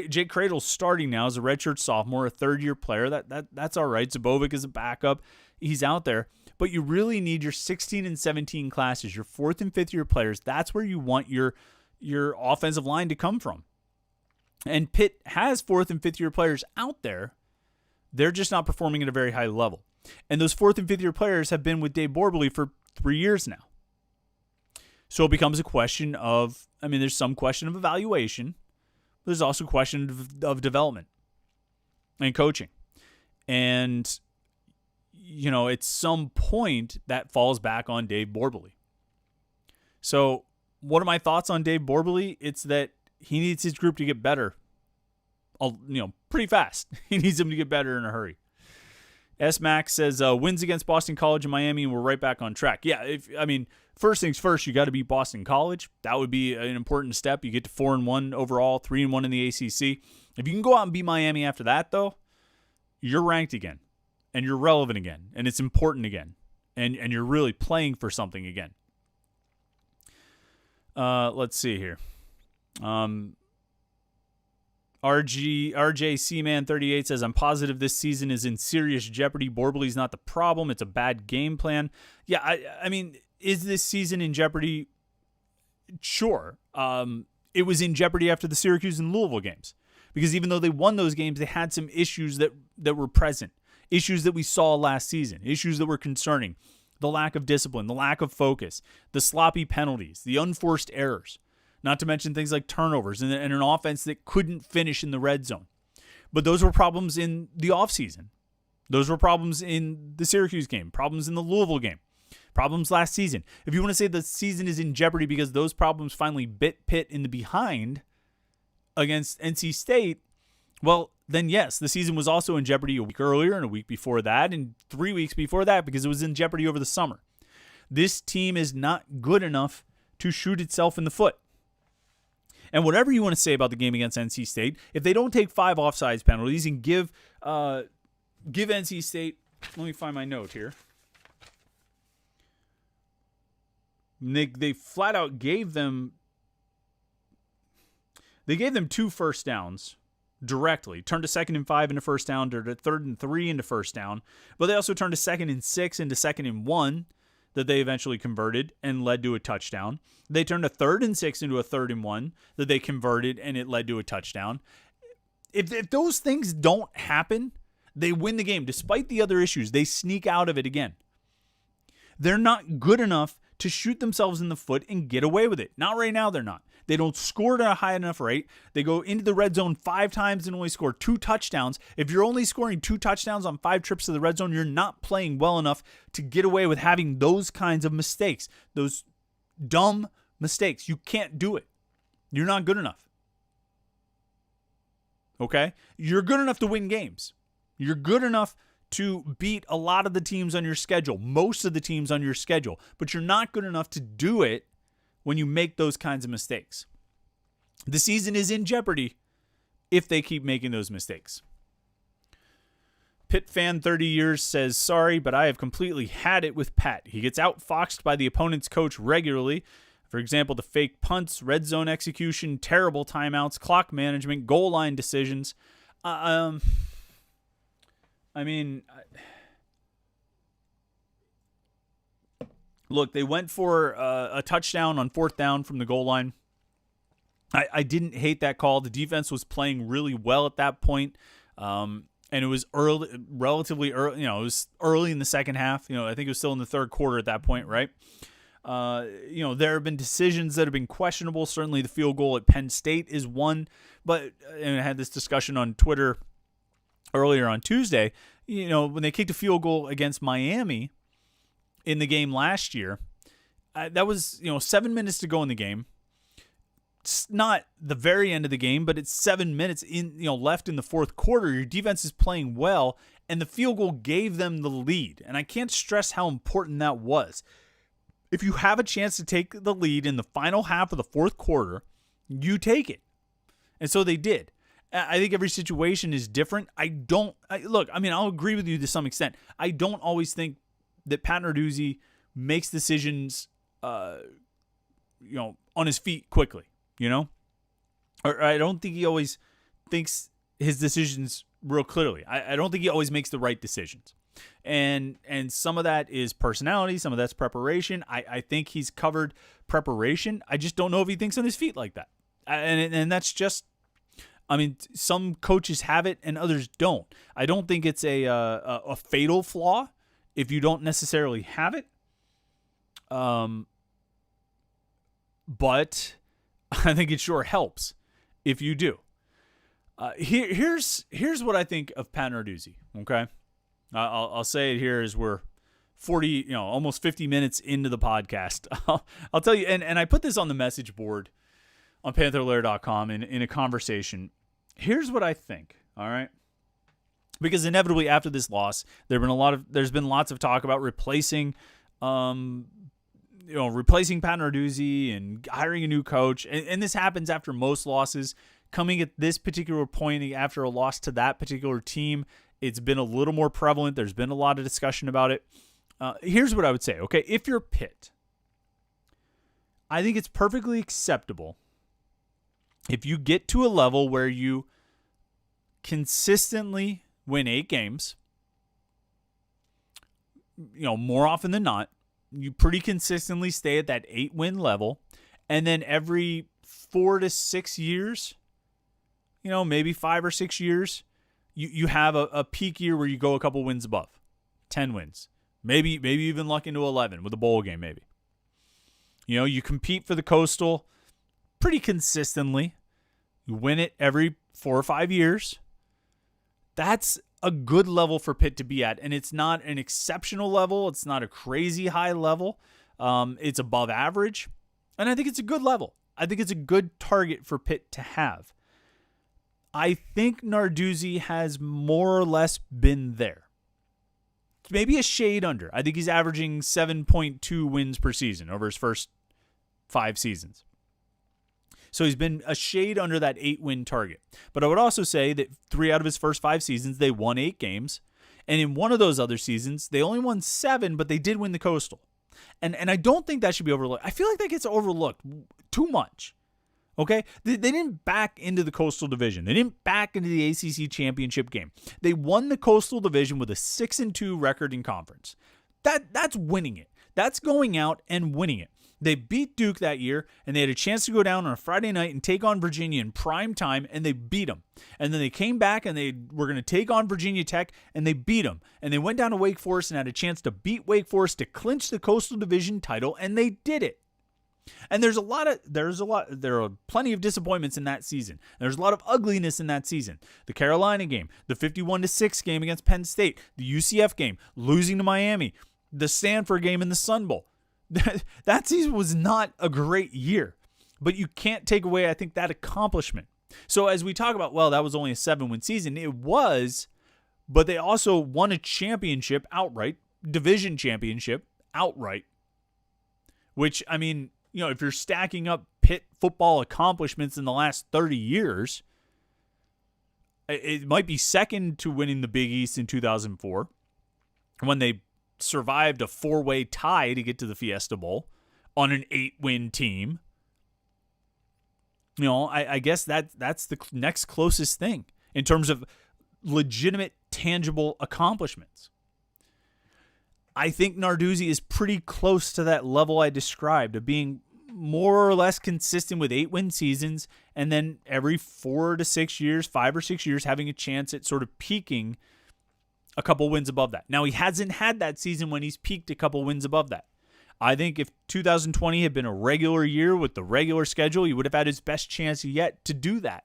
Jake Cradle's starting now as a redshirt sophomore, a third-year player. That's all right. Zabovic is a backup. He's out there. But you really need your 16 and 17 classes, your 4th and 5th-year players. That's where you want your offensive line to come from. And Pitt has 4th and 5th-year players out there. They're just not performing at a very high level. And those 4th and 5th-year players have been with Dave Borbely for 3 years now. So it becomes a question of, there's some question of evaluation. There's also a question of development and coaching. And, at some point, that falls back on Dave Borbely. So what are my thoughts on Dave Borbely? It's that he needs his group to get better, pretty fast. He needs them to get better in a hurry. S. Max says, wins against Boston College and Miami, and we're right back on track. Yeah, first things first, you got to beat Boston College. That would be an important step. You get to 4-1 overall, 3-1 in the ACC. If you can go out and beat Miami after that, though, you're ranked again, and you're relevant again, and it's important again, and you're really playing for something again. Let's see here. RJ Seaman 38 says, I'm positive this season is in serious jeopardy. Borbley's not the problem. It's a bad game plan. Yeah, I mean, is this season in jeopardy? Sure. It was in jeopardy after the Syracuse and Louisville games, because even though they won those games, they had some issues that were present, issues that we saw last season, issues that were concerning, the lack of discipline, the lack of focus, the sloppy penalties, the unforced errors. Not to mention things like turnovers and an offense that couldn't finish in the red zone. But those were problems in the offseason. Those were problems in the Syracuse game, problems in the Louisville game, problems last season. If you want to say the season is in jeopardy because those problems finally bit Pitt in the behind against NC State, well, then yes, the season was also in jeopardy a week earlier and a week before that and 3 weeks before that because it was in jeopardy over the summer. This team is not good enough to shoot itself in the foot. And whatever you want to say about the game against NC State, if they don't take 5 offsides penalties and give NC State, let me find my note here. They flat out gave them 2 first downs directly. Turned a 2nd and 5 into first down, turned a 3rd and 3 into first down. But they also turned a 2nd and 6 into 2nd and 1 that they eventually converted and led to a touchdown. They turned a 3rd and 6 into a 3rd and 1 that they converted and it led to a touchdown. If those things don't happen, they win the game. Despite the other issues, they sneak out of it again. They're not good enough to shoot themselves in the foot and get away with it. Not right now, they're not. They don't score at a high enough rate. They go into the red zone 5 times and only score 2 touchdowns. If you're only scoring 2 touchdowns on 5 trips to the red zone, you're not playing well enough to get away with having those kinds of mistakes, those dumb mistakes. You can't do it. You're not good enough. Okay? You're good enough to win games. You're good enough to beat a lot of the teams on your schedule, most of the teams on your schedule, but you're not good enough to do it when you make those kinds of mistakes. The season is in jeopardy if they keep making those mistakes. Pitt fan 30 years says, sorry, but I have completely had it with Pat. He gets outfoxed by the opponent's coach regularly. For example, the fake punts, red zone execution, terrible timeouts, clock management, goal line decisions. Look, they went for a touchdown on 4th down from the goal line. I didn't hate that call. The defense was playing really well at that point. And it was relatively early. It was early in the second half. I think it was still in the 3rd quarter at that point, right? There have been decisions that have been questionable. Certainly the field goal at Penn State is one. But and I had this discussion on Twitter earlier on Tuesday. When they kicked a field goal against Miami in the game last year, that was 7 minutes to go in the game. It's not the very end of the game, but it's 7 minutes left in the 4th quarter. Your defense is playing well, and the field goal gave them the lead. And I can't stress how important that was. If you have a chance to take the lead in the final half of the 4th quarter, you take it. And so they did. I think every situation is different. I'll agree with you to some extent. I don't always think that Pat Narduzzi makes decisions, on his feet quickly, Or I don't think he always thinks his decisions real clearly. I don't think he always makes the right decisions. And some of that is personality. Some of that's preparation. I think he's covered preparation. I just don't know if he thinks on his feet like that. And that's just, some coaches have it and others don't. I don't think it's a fatal flaw if you don't necessarily have it. But I think it sure helps if you do. Here's what I think of Pat Narduzzi, okay? I'll say it here as we're 40, almost 50 minutes into the podcast. I'll tell you, and I put this on the message board on Panther-Lair.com in a conversation. Here's what I think, all right? Because inevitably after this loss, there's been lots of talk about replacing Pat Narduzzi and hiring a new coach. And this happens after most losses. Coming at this particular point after a loss to that particular team, it's been a little more prevalent. There's been a lot of discussion about it. Here's what I would say, okay? If you're Pitt, I think it's perfectly acceptable if you get to a level where you consistently win 8 games, more often than not, you pretty consistently stay at that 8-win level, and then every 4 to 6 years, maybe 5 or 6 years, you have a peak year where you go a couple wins above, 10 wins, maybe even luck into 11 with a bowl game maybe. You compete for the Coastal pretty consistently. You win it every 4 or 5 years. That's a good level for Pitt to be at, and it's not an exceptional level. It's not a crazy high level. It's above average, and I think it's a good level. I think it's a good target for Pitt to have. I think Narduzzi has more or less been there. Maybe a shade under. I think he's averaging 7.2 wins per season over his first 5 seasons. So he's been a shade under that 8-win target. But I would also say that 3 out of his first 5 seasons, they won 8 games. And in one of those other seasons, they only won 7, but they did win the Coastal. And I don't think that should be overlooked. I feel like that gets overlooked too much. Okay? They didn't back into the Coastal Division. They didn't back into the ACC championship game. They won the Coastal Division with a 6-2 record in conference. That's winning it. That's going out and winning it. They beat Duke that year, and they had a chance to go down on a Friday night and take on Virginia in prime time, and they beat them. And then they came back, and they were going to take on Virginia Tech, and they beat them. And they went down to Wake Forest and had a chance to beat Wake Forest to clinch the Coastal Division title, and they did it. And there are plenty of disappointments in that season. There's a lot of ugliness in that season. The Carolina game, the 51-6 game against Penn State, the UCF game, losing to Miami, the Stanford game in the Sun Bowl. That season was not a great year, but you can't take away, I think, that accomplishment. So as we talk about, that was only a 7-win season. It was, but they also won a championship outright, division championship outright, which, I mean, if you're stacking up Pitt football accomplishments in the last 30 years, it might be second to winning the Big East in 2004 when they survived a 4-way tie to get to the Fiesta Bowl on an 8-win team. I guess that's the next closest thing in terms of legitimate, tangible accomplishments. I think Narduzzi is pretty close to that level I described of being more or less consistent with 8-win seasons, and then every 4 to 6 years, 5 or 6 years, having a chance at sort of peaking a couple wins above that. Now, he hasn't had that season when he's peaked a couple wins above that. I think if 2020 had been a regular year with the regular schedule, he would have had his best chance yet to do that.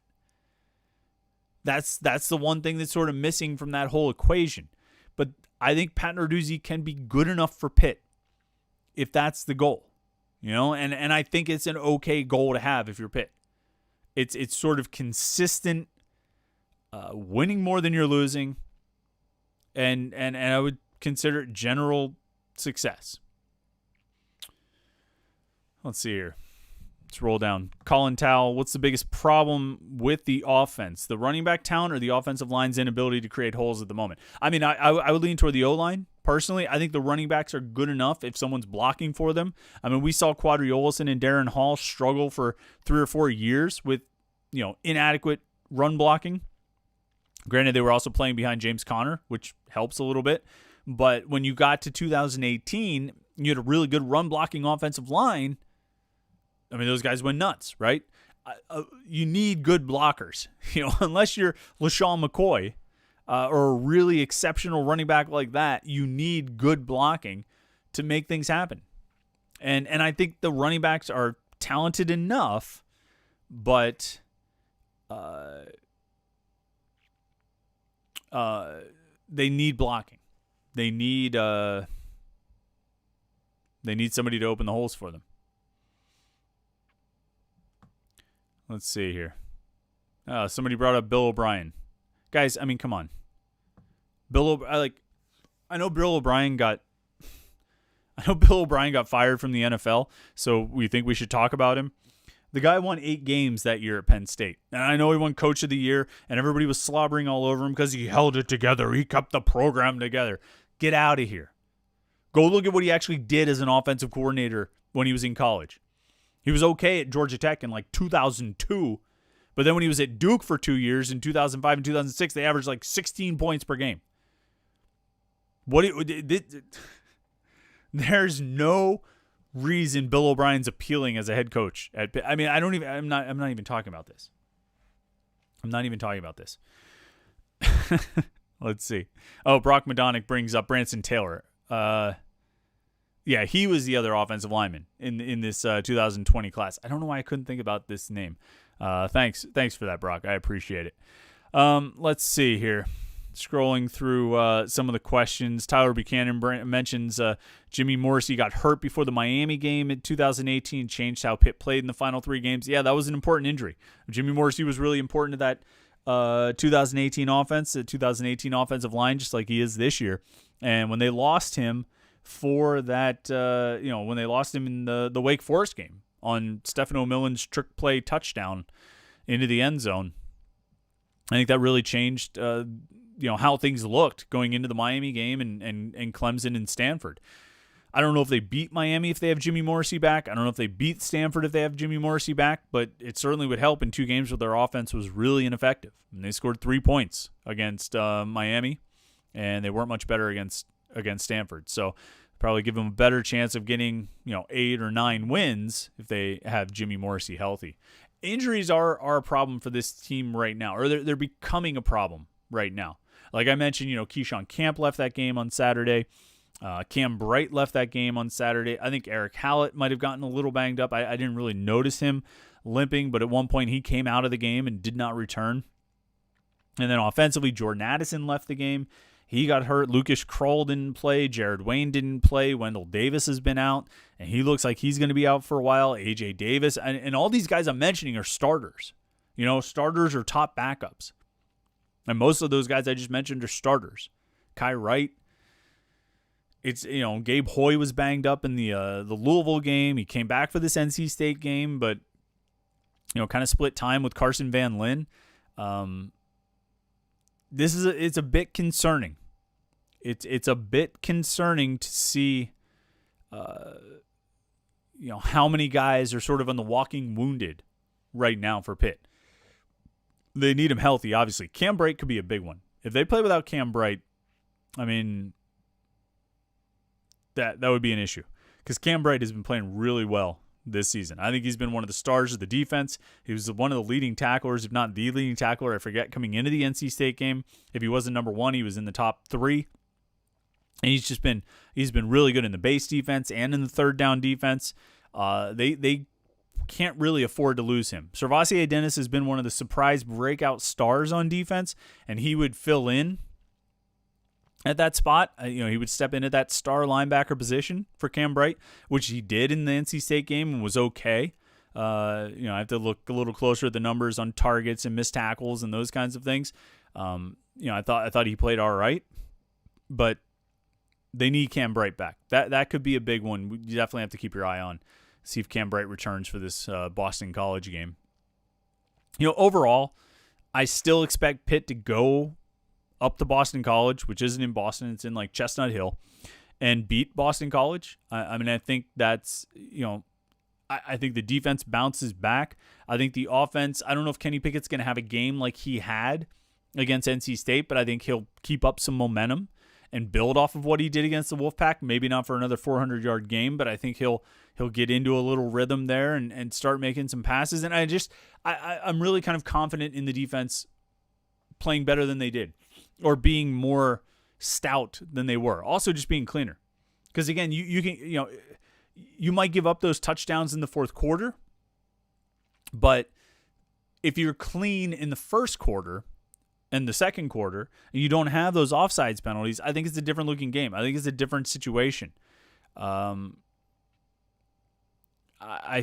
That's the one thing that's sort of missing from that whole equation. But I think Pat Narduzzi can be good enough for Pitt if that's the goal. And I think it's an okay goal to have if you're Pitt. It's sort of consistent, winning more than you're losing. And I would consider it general success. Let's see here. Let's roll down. Colin Towell, what's the biggest problem with the offense? The running back talent or the offensive line's inability to create holes at the moment? I mean, I would lean toward the O-line. Personally, I think the running backs are good enough if someone's blocking for them. I mean, we saw Quadri Olison and Darren Hall struggle for 3 or 4 years with, inadequate run blocking. Granted, they were also playing behind James Conner, which helps a little bit. But when you got to 2018, you had a really good run-blocking offensive line. I mean, those guys went nuts, right? You need good blockers. Unless you're LaShawn McCoy or a really exceptional running back like that, you need good blocking to make things happen. And I think the running backs are talented enough, but they need blocking. They need somebody to open the holes for them. Let's see here. Somebody brought up Bill O'Brien. Guys, I mean, come on. I know Bill O'Brien got fired from the NFL, so we think we should talk about him. The guy won 8 games that year at Penn State. And I know he won Coach of the Year, and everybody was slobbering all over him because he held it together. He kept the program together. Get out of here. Go look at what he actually did as an offensive coordinator when he was in college. He was okay at Georgia Tech in like 2002, but then when he was at Duke for 2 years in 2005 and 2006, they averaged like 16 points per game. There's no reason Bill O'Brien's appealing as a head coach at Pitt. I mean, I'm not even talking about this. I'm not even talking about this. Let's see. Oh, Brock Madonic brings up Branson Taylor. Yeah, he was the other offensive lineman in this 2020 class. I don't know why I couldn't think about this name. Thanks for that, Brock. I appreciate it. Let's see here. Scrolling through some of the questions. Tyler Buchanan mentions Jimmy Morrissey got hurt before the Miami game in 2018, changed how Pitt played in the final 3 games. Yeah, that was an important injury. Jimmy Morrissey was really important to that 2018 offense, the 2018 offensive line, just like he is this year. And when they lost him for that, when they lost him in the Wake Forest game on Stefano Millen's trick play touchdown into the end zone, I think that really changed how things looked going into the Miami game and Clemson and Stanford. I don't know if they beat Miami if they have Jimmy Morrissey back. I don't know if they beat Stanford if they have Jimmy Morrissey back, but it certainly would help in 2 games where their offense was really ineffective. And they scored 3 points against Miami, and they weren't much better against Stanford. So probably give them a better chance of getting 8 or 9 wins if they have Jimmy Morrissey healthy. Injuries are a problem for this team right now, or they're becoming a problem right now. Like I mentioned, Keyshawn Camp left that game on Saturday. Cam Bright left that game on Saturday. I think Eric Hallett might have gotten a little banged up. I didn't really notice him limping, but at one point he came out of the game and did not return. And then offensively, Jordan Addison left the game. He got hurt. Lucas Kroll didn't play. Jared Wayne didn't play. Wendell Davis has been out, and he looks like he's going to be out for a while. A.J. Davis. And all these guys I'm mentioning are starters. Starters or top backups. And most of those guys I just mentioned are starters. Kai Wright. It's, Gabe Hoy was banged up in the Louisville game. He came back for this NC State game, but, kind of split time with Carson Van Lin. It's a bit concerning. It's a bit concerning to see, how many guys are sort of on the walking wounded right now for Pitt. They need him healthy, obviously. Cam Bright could be a big one. If they play without Cam Bright, I mean, that would be an issue. Because Cam Bright has been playing really well this season. I think he's been one of the stars of the defense. He was one of the leading tacklers, if not the leading tackler, I forget, coming into the NC State game. If he wasn't number 1, he was in the top 3. And he's been really good in the base defense and in the third down defense. They can't really afford to lose him. Servassier Dennis has been one of the surprise breakout stars on defense, and he would fill in at that spot. He would step into that star linebacker position for Cam Bright, which he did in the NC State game and was okay. I have to look a little closer at the numbers on targets and missed tackles and those kinds of things. I thought he played all right, but they need Cam Bright back. That could be a big one. You definitely have to keep your eye on. See if Cam Bright returns for this Boston College game. Overall, I still expect Pitt to go up to Boston College, which isn't in Boston. It's in like Chestnut Hill, and beat Boston College. I think that's, I think the defense bounces back. I think the offense, I don't know if Kenny Pickett's going to have a game like he had against NC State, but I think he'll keep up some momentum and build off of what he did against the Wolfpack. Maybe not for another 400-yard game, but I think he'll get into a little rhythm there and start making some passes. And I'm really kind of confident in the defense playing better than they did, or being more stout than they were. Also just being cleaner. Because again, you might give up those touchdowns in the fourth quarter, but if you're clean in the first quarter and the second quarter, and you don't have those offsides penalties, I think it's a different looking game. I think it's a different situation. I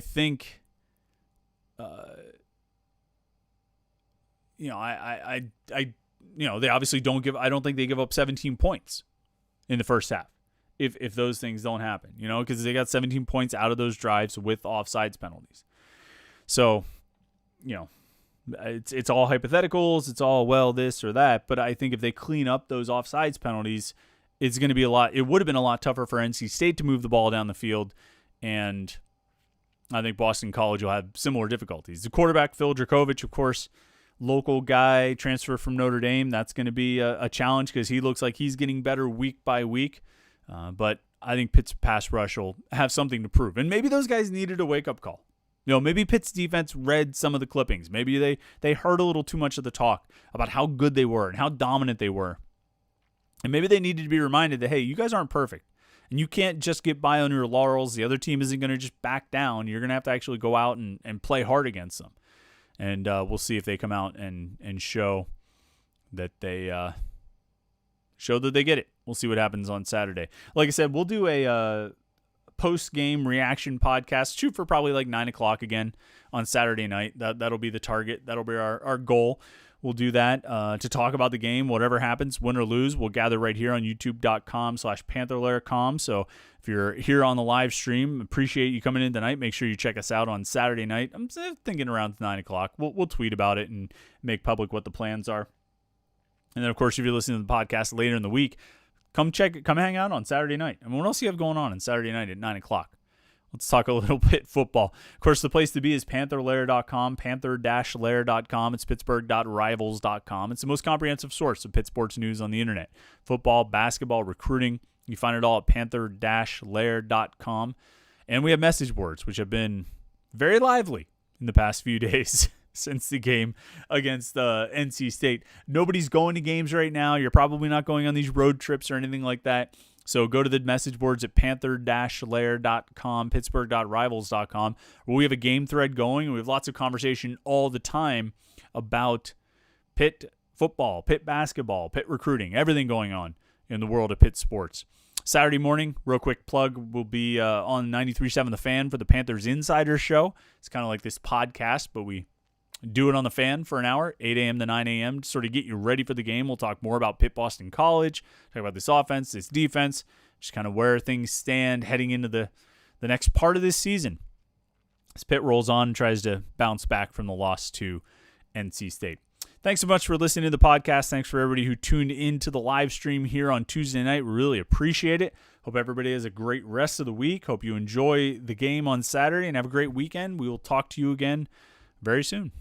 think, they obviously don't give. I don't think they give up 17 points in the first half. If those things don't happen, because they got 17 points out of those drives with offsides penalties. So, it's all hypotheticals. It's all, this or that. But I think if they clean up those offsides penalties, it's going to be a lot. It would have been a lot tougher for NC State to move the ball down the field, and I think Boston College will have similar difficulties. The quarterback, Phil Dracovic, of course, local guy, transfer from Notre Dame. That's going to be a challenge because he looks like he's getting better week by week. But I think Pitt's pass rush will have something to prove. And maybe those guys needed a wake-up call. Maybe Pitt's defense read some of the clippings. Maybe they heard a little too much of the talk about how good they were and how dominant they were. And maybe they needed to be reminded that, hey, you guys aren't perfect. And you can't just get by on your laurels. The other team isn't going to just back down. You're going to have to actually go out and play hard against them. And we'll see if they come out and show that they get it. We'll see what happens on Saturday. Like I said, we'll do a post-game reaction podcast. Shoot for probably like 9 o'clock again on Saturday night. That'll be the target. That'll be our goal. We'll do that to talk about the game, whatever happens, win or lose. We'll gather right here on youtube.com/Panther-Lair.com. So if you're here on the live stream, appreciate you coming in tonight. Make sure you check us out on Saturday night. I'm thinking around 9 o'clock. We'll tweet about it and make public what the plans are. And then, of course, if you're listening to the podcast later in the week, come hang out on Saturday night. I mean, what else do you have going on Saturday night at 9 o'clock? Let's talk a little bit football. Of course, the place to be is Panther-Lair.com, Panther-Lair.com. It's Pittsburgh.rivals.com. It's the most comprehensive source of Pitt sports news on the internet. Football, basketball, recruiting. You find it all at Panther-Lair.com. And we have message boards, which have been very lively in the past few days since the game against NC State. Nobody's going to games right now. You're probably not going on these road trips or anything like that. So go to the message boards at Panther-Lair.com, Pittsburgh.rivals.com, where we have a game thread going. We have lots of conversation all the time about Pitt football, Pitt basketball, Pitt recruiting, everything going on in the world of Pitt sports. Saturday morning, real quick plug, will be on 93.7 The Fan for the Panthers Insider Show. It's kind of like this podcast, but we do it on the Fan for an hour, 8 a.m. to 9 a.m. to sort of get you ready for the game. We'll talk more about Pitt Boston College, talk about this offense, this defense, just kind of where things stand heading into the next part of this season as Pitt rolls on and tries to bounce back from the loss to NC State. Thanks so much for listening to the podcast. Thanks for everybody who tuned into the live stream here on Tuesday night. We really appreciate it. Hope everybody has a great rest of the week. Hope you enjoy the game on Saturday and have a great weekend. We will talk to you again very soon.